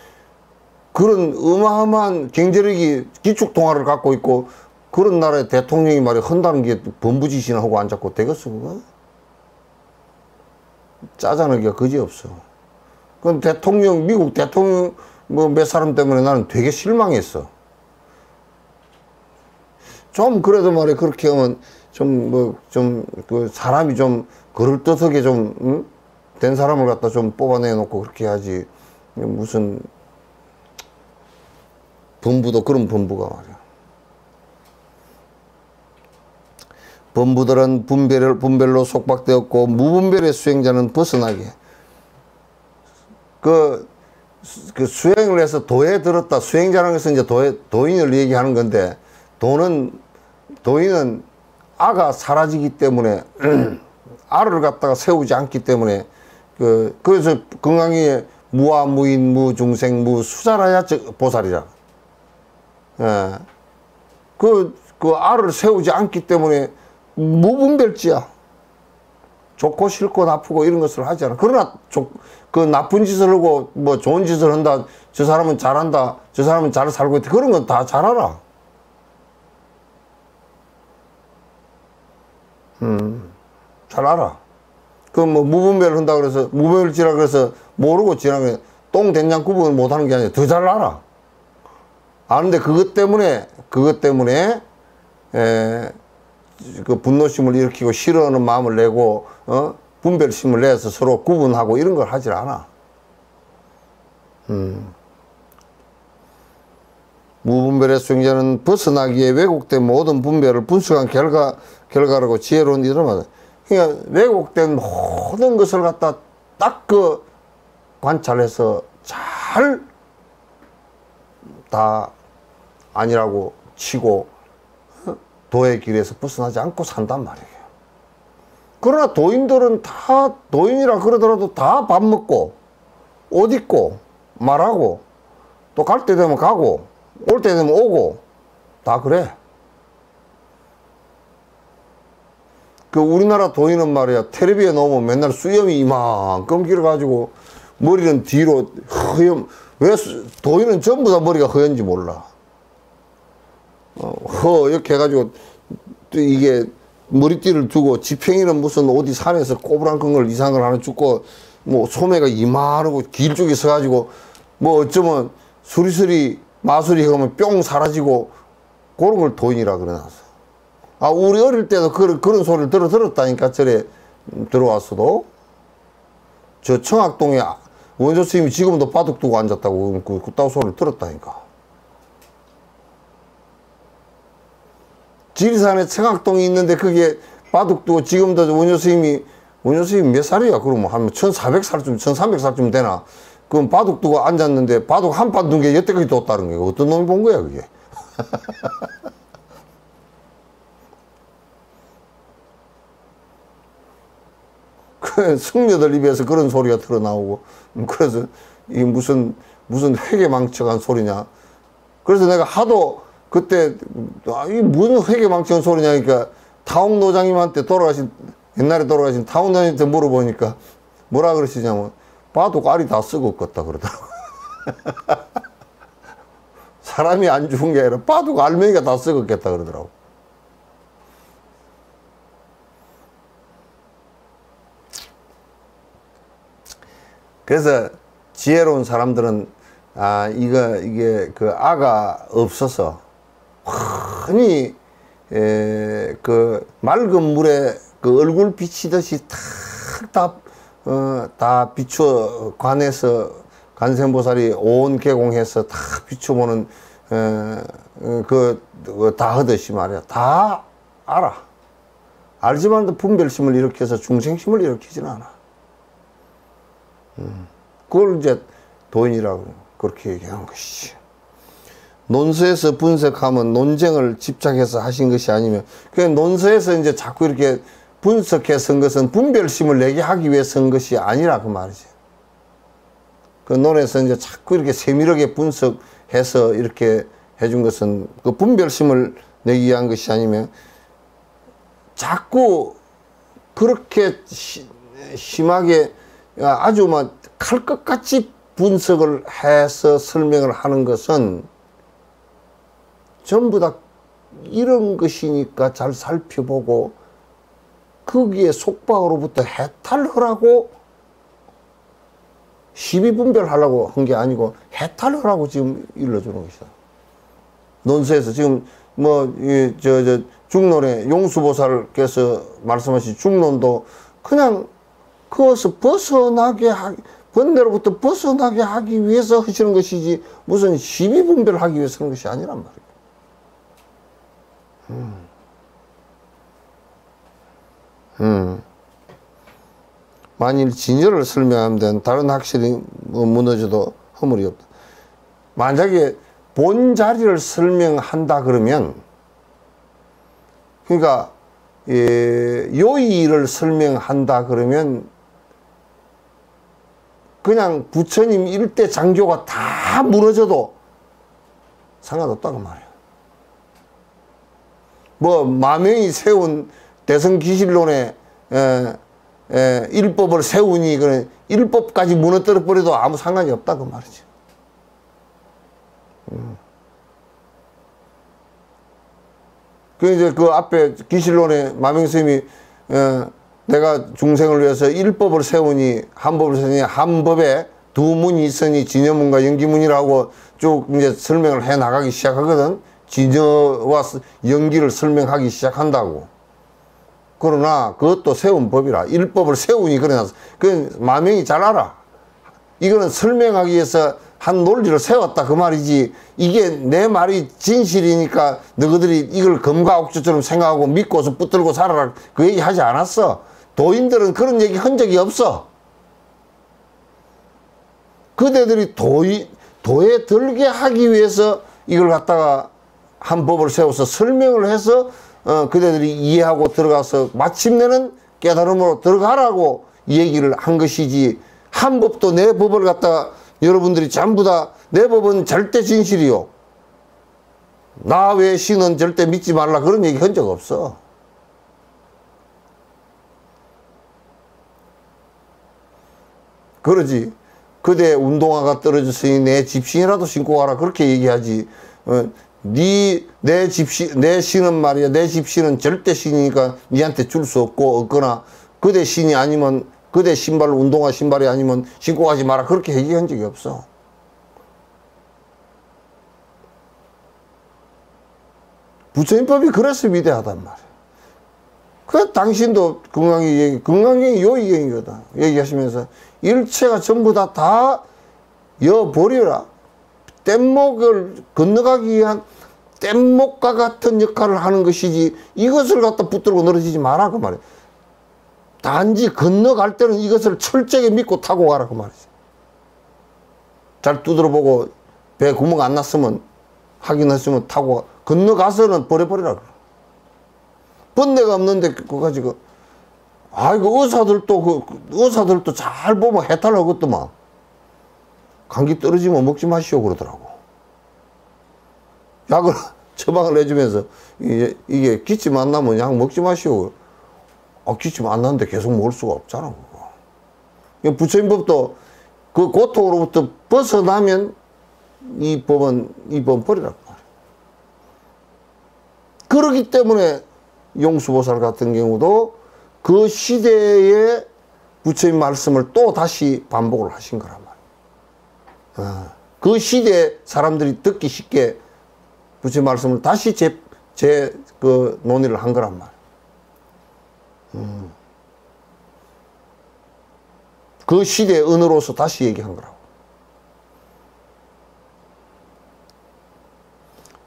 그런 어마어마한 경제력이 기축통화를 갖고 있고 그런 나라의 대통령이 말이야 한다는 게 범부짓이나 하고 앉았고 되겠어 그거? 짜증나기가 그지없어. 그건 대통령 미국 대통령 뭐 몇 사람 때문에 나는 되게 실망했어. 좀 그래도 말이야 그렇게 하면 좀 뭐 좀 그 사람이 좀 그럴듯하게 좀 된 사람을 갖다 좀 뽑아내 놓고 그렇게 해야지. 무슨 범부도 그런 범부가 말이야. 범부들은 분별로 속박되었고 무분별의 수행자는 벗어나게. 그 수행을 해서 도에 들었다. 수행자라는 것은 이제 도인을 얘기하는 건데 도인은 아가 사라지기 때문에 아를 갖다가 세우지 않기 때문에 그래서 건강에 무아 무인 무중생 무수자라야 보살이라. 예. 그 아를 세우지 않기 때문에 무분별지야. 좋고 싫고 나쁘고 이런 것을 하지 않아. 그러나 그 나쁜 짓을 하고 뭐 좋은 짓을 한다. 저 사람은 잘한다. 저 사람은 잘 살고 있다. 그런 건 다 잘 알아. 잘 알아. 그 뭐 무분별을 한다 그래서 무분별지라 그래서 모르고 지나면 똥 된장 구분을 못하는 게 아니라 더 잘 알아. 아는데 그것 때문에 그 분노심을 일으키고 싫어하는 마음을 내고 분별심을 내서 서로 구분하고 이런 걸 하질 않아. 무분별의 수행자는 벗어나기에 왜곡된 모든 분별을 분석한 결과라고 지혜로운 이들은 그러니까 왜곡된 모든 것을 갖다 딱 그 관찰해서 잘 다 아니라고 치고 도의 길에서 벗어나지 않고 산단 말이에요. 그러나 도인들은 다 도인이라 그러더라도 다 밥 먹고 옷 입고 말하고 또 갈 때 되면 가고 올 때 되면 오고 다 그래. 그 우리나라 도인은 말이야 텔레비에 나오면 맨날 수염이 이만큼 길어가지고 머리는 뒤로 허염. 왜 도인은 전부 다 머리가 허연지 몰라. 이렇게 해가지고 또 이게 머리띠를 두고 지팽이는 무슨 어디 산에서 꼬부랑큰 걸 이상한 걸 하나 죽고 뭐 소매가 이만하고 길쭉이 서가지고 뭐 어쩌면 수리수리 마수리 하면 뿅 사라지고 그런 걸 도인이라 그래놨어. 우리 어릴 때도 그런 소리를 들었다니까. 절에 들어왔어도 저 청학동에 원조 스님이 지금도 바둑 두고 앉았다고 그따구 소리를 들었다니까. 지리산에 청학동이 있는데 그게 바둑 두고 지금도 원조 스님이 몇 살이야? 그러면 한 1400살쯤 1300살쯤 되나? 그럼 바둑 두고 앉았는데 바둑 한 판 둔 게 여태까지 뒀다는 거야. 어떤 놈이 본 거야 그게. 그 승려들 입에서 그런 소리가 틀어나오고 그래서 이게 무슨 회개망측한 소리냐. 그래서 내가 하도 그때 이게 무슨 회개망측한 소리냐니까 타옥노장님한테 옛날에 돌아가신 타옥노장님한테 물어보니까 뭐라 그러시냐면 바둑 알이 다 썩었겠다 그러더라고. 사람이 안 죽은 게 아니라 바둑 알맹이가 다 썩었겠다 그러더라고. 그래서 지혜로운 사람들은 이게 그 아가 없어서 흔히 그 맑은 물에 그 얼굴 비치듯이 다 비추어 관에서 관세음보살이 온 개공해서 다 비춰보는 다 하듯이 말이야. 다 알아. 알지만 분별심을 일으켜서 중생심을 일으키지는 않아. 그걸 이제 도인이라고 그렇게 얘기하는 것이지. 논서에서 분석하면 논쟁을 집착해서 하신 것이 아니면 그 논서에서 이제 자꾸 이렇게 분석해서 쓴 것은 분별심을 내게 하기 위해 쓴 것이 아니라 그 말이지. 그 논에서 이제 자꾸 이렇게 세밀하게 분석해서 이렇게 해준 것은 그 분별심을 내기 위한 것이 아니면 자꾸 그렇게 심하게 아주 막 칼 것 같이 분석을 해서 설명을 하는 것은 전부 다 이런 것이니까 잘 살펴보고 거기에 속박으로부터 해탈하라고 시비분별하려고 한 게 아니고 해탈하라고 지금 일러주는 것이다. 논서에서 지금 뭐 중론의 용수보살께서 말씀하신 중론도 그냥 그것을 번뇌로부터 벗어나게 하기 위해서 하시는 것이지 무슨 시비분별하기 위해서 하는 것이 아니란 말이에요. 만일 진여를 설명하면 된 다른 학설이 무너져도 허물이 없다. 만약에 본 자리를 설명한다 그러면, 그러니까 요의를 설명한다 그러면 그냥 부처님 일대 장교가 다 무너져도 상관없다고 말이에요. 뭐 마명이 세운 대성기실론에 일법을 세우니 그런 일법까지 무너뜨려 버려도 아무 상관이 없다고 말이죠. 그 이제 그 앞에 기실론에 마명스님이 내가 중생을 위해서 일법을 세우니 한법을 세우니 한법에 두 문이 있으니 진여문과 연기문이라고 쭉 이제 설명을 해 나가기 시작하거든. 진여와 연기를 설명하기 시작한다고. 그러나 그것도 세운 법이라. 일법을 세우니 그래놔서 그 마명이 잘 알아. 이거는 설명하기 위해서 한 논리를 세웠다 그 말이지, 이게 내 말이 진실이니까 너희들이 이걸 검과 옥조처럼 생각하고 믿고서 붙들고 살아라 그 얘기 하지 않았어. 도인들은 그런 얘기 한 적이 없어. 그대들이 도에 들게 하기 위해서 이걸 갖다가 한 법을 세워서 설명을 해서 그대들이 이해하고 들어가서 마침내는 깨달음으로 들어가라고 얘기를 한 것이지, 한 법도 내 법을 갖다가 여러분들이 전부 다 내 법은 절대 진실이요, 나 외의 신은 절대 믿지 말라 그런 얘기 한 적 없어. 그러지. 그대 운동화가 떨어졌으니 내 집신이라도 신고 가라 그렇게 얘기하지. 내 신은 말이야, 내 집신은 절대 신이니까 니한테 줄 수 없고, 없거나 그대 신이 아니면 그대 신발, 운동화 신발이 아니면 신고 가지 마라 그렇게 얘기한 적이 없어. 부처님법이 그래서 위대하단 말이야. 그 당신도 건강경이 요의경이거든. 얘기하시면서 일체가 전부 다 여버려라. 뗏목을 건너가기 위한 뗏목과 같은 역할을 하는 것이지 이것을 갖다 붙들고 늘어지지 마라 그 말이야. 단지 건너갈 때는 이것을 철저하게 믿고 타고 가라 그 말이지. 잘 두드려보고 배 구멍 안 났으면 확인했으면 타고 건너가서는 버려버리라 그래. 번뇌가 없는데 그거 가지고 아이고 의사들도 잘 보면 해탈하겠더만. 감기 떨어지면 먹지 마시오 그러더라고. 약을 처방을 해주면서 이게 기침 안 나면 약 먹지 마시오. 기침 안 나는데 계속 먹을 수가 없잖아 그거. 부처님법도 그 고통으로부터 벗어나면 이 법은 버리라고 말이야. 그렇기 때문에 용수보살 같은 경우도 그 시대의 부처님 말씀을 또 다시 반복을 하신 거란 말이야. 그 시대에 사람들이 듣기 쉽게 부처님 말씀을 다시 그 논의를 한 거란 말이야. 그 시대의 은으로서 다시 얘기한 거라고.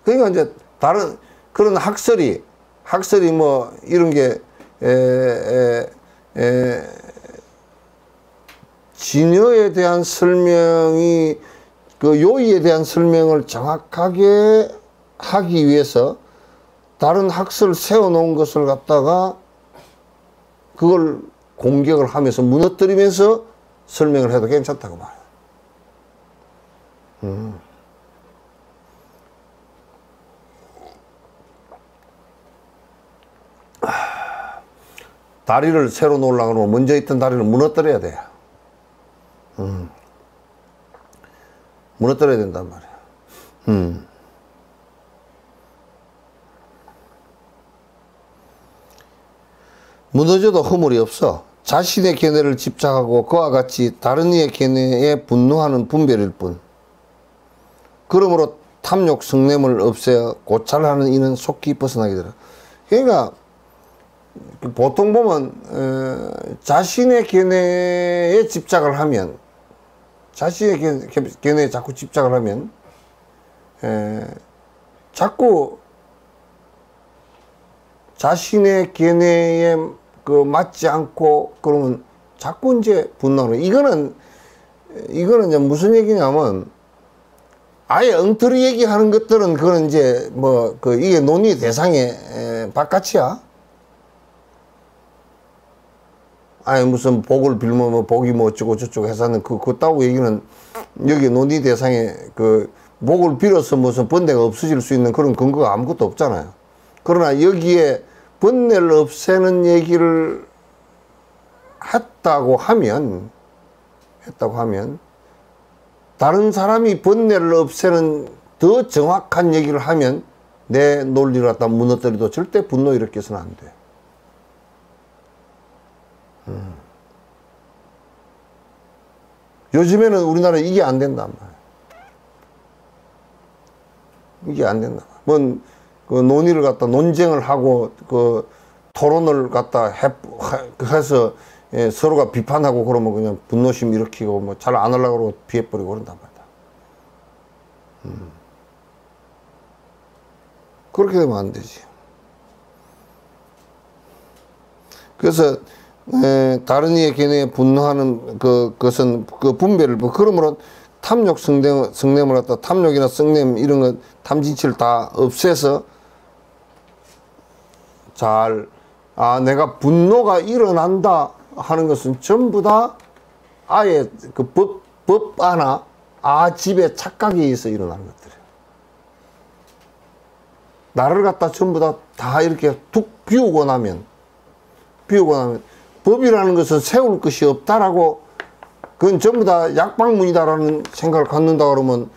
그러니까 이제 다른 그런 학설이 뭐 이런 게 진여에 대한 설명이 그 요의에 대한 설명을 정확하게 하기 위해서 다른 학설을 세워놓은 것을 갖다가 그걸 공격을 하면서 무너뜨리면서 설명을 해도 괜찮다고 말이야. 다리를 새로 놓으려고 하면 먼저 있던 다리를 무너뜨려야 돼. 무너뜨려야 된단 말이야. 무너져도 허물이 없어. 자신의 견해를 집착하고 그와 같이 다른 이의 견해에 분노하는 분별일 뿐. 그러므로 탐욕 성냄을 없애어 고찰하는 이는 속히 벗어나게 되라. 그러니까 보통 보면 자신의 견해에 집착을 하면, 자신의 견해에 자꾸 집착을 하면 자꾸 자신의 견해에 맞지 않고 그러면 자꾸 이제 분노하는 거예요. 이거는 이제 무슨 얘기냐면, 아예 엉터리 얘기하는 것들은 그거는 이제 이게 논의 대상의 바깥이야. 아니 무슨 복을 빌면 뭐 복이 뭐 어쩌고 저쩌고 해서는 그따구 얘기는 여기 논의 대상에 복을 빌어서 무슨 번뇌가 없어질 수 있는 그런 근거가 아무것도 없잖아요. 그러나 여기에 번뇌를 없애는 얘기를 했다고 하면 다른 사람이 번뇌를 없애는 더 정확한 얘기를 하면 내 논리를 갖다 무너뜨려도 절대 분노 일으켜서는 안 돼. 요즘에는 우리나라에 이게 안 된단 말이야. 이게 안 된다. 논의를 갖다 논쟁을 하고 토론을 갖다 해서 서로가 비판하고 그러면 그냥 분노심 일으키고 뭐 잘 안 하려고 그러고 피해버리고 그런단 말이야. 그렇게 되면 안 되지. 그래서 다른 이의 견해에 분노하는 그것은 분별을 그러므로 탐욕 성냄을 갖다 탐욕이나 성냄 이런 것 탐진치를 다 없애서 내가 분노가 일어난다 하는 것은 전부 다 아예 법 하나 집에 착각에 의해서 일어나는 것들이에요. 나를 갖다 전부 다 이렇게 툭 비우고 나면 법이라는 것은 세울 것이 없다라고, 그건 전부 다 약방문이다라는 생각을 갖는다 그러면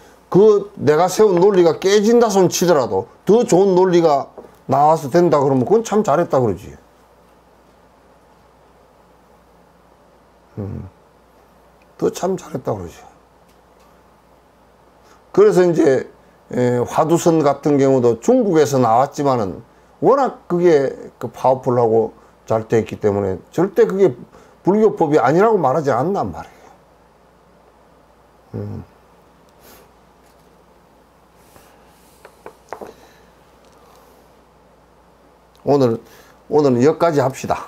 내가 세운 논리가 깨진다 손 치더라도 더 좋은 논리가 나와서 된다 그러면 그건 참 잘했다 그러지. 더 참 잘했다 그러지. 그래서 이제 화두선 같은 경우도 중국에서 나왔지만은 워낙 그게 파워풀하고 잘 돼 있기 때문에 절대 그게 불교법이 아니라고 말하지 않는단 말이에요. 오늘은 여기까지 합시다.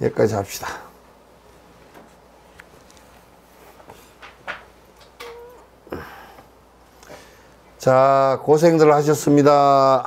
여기까지 합시다. 자, 고생들 하셨습니다.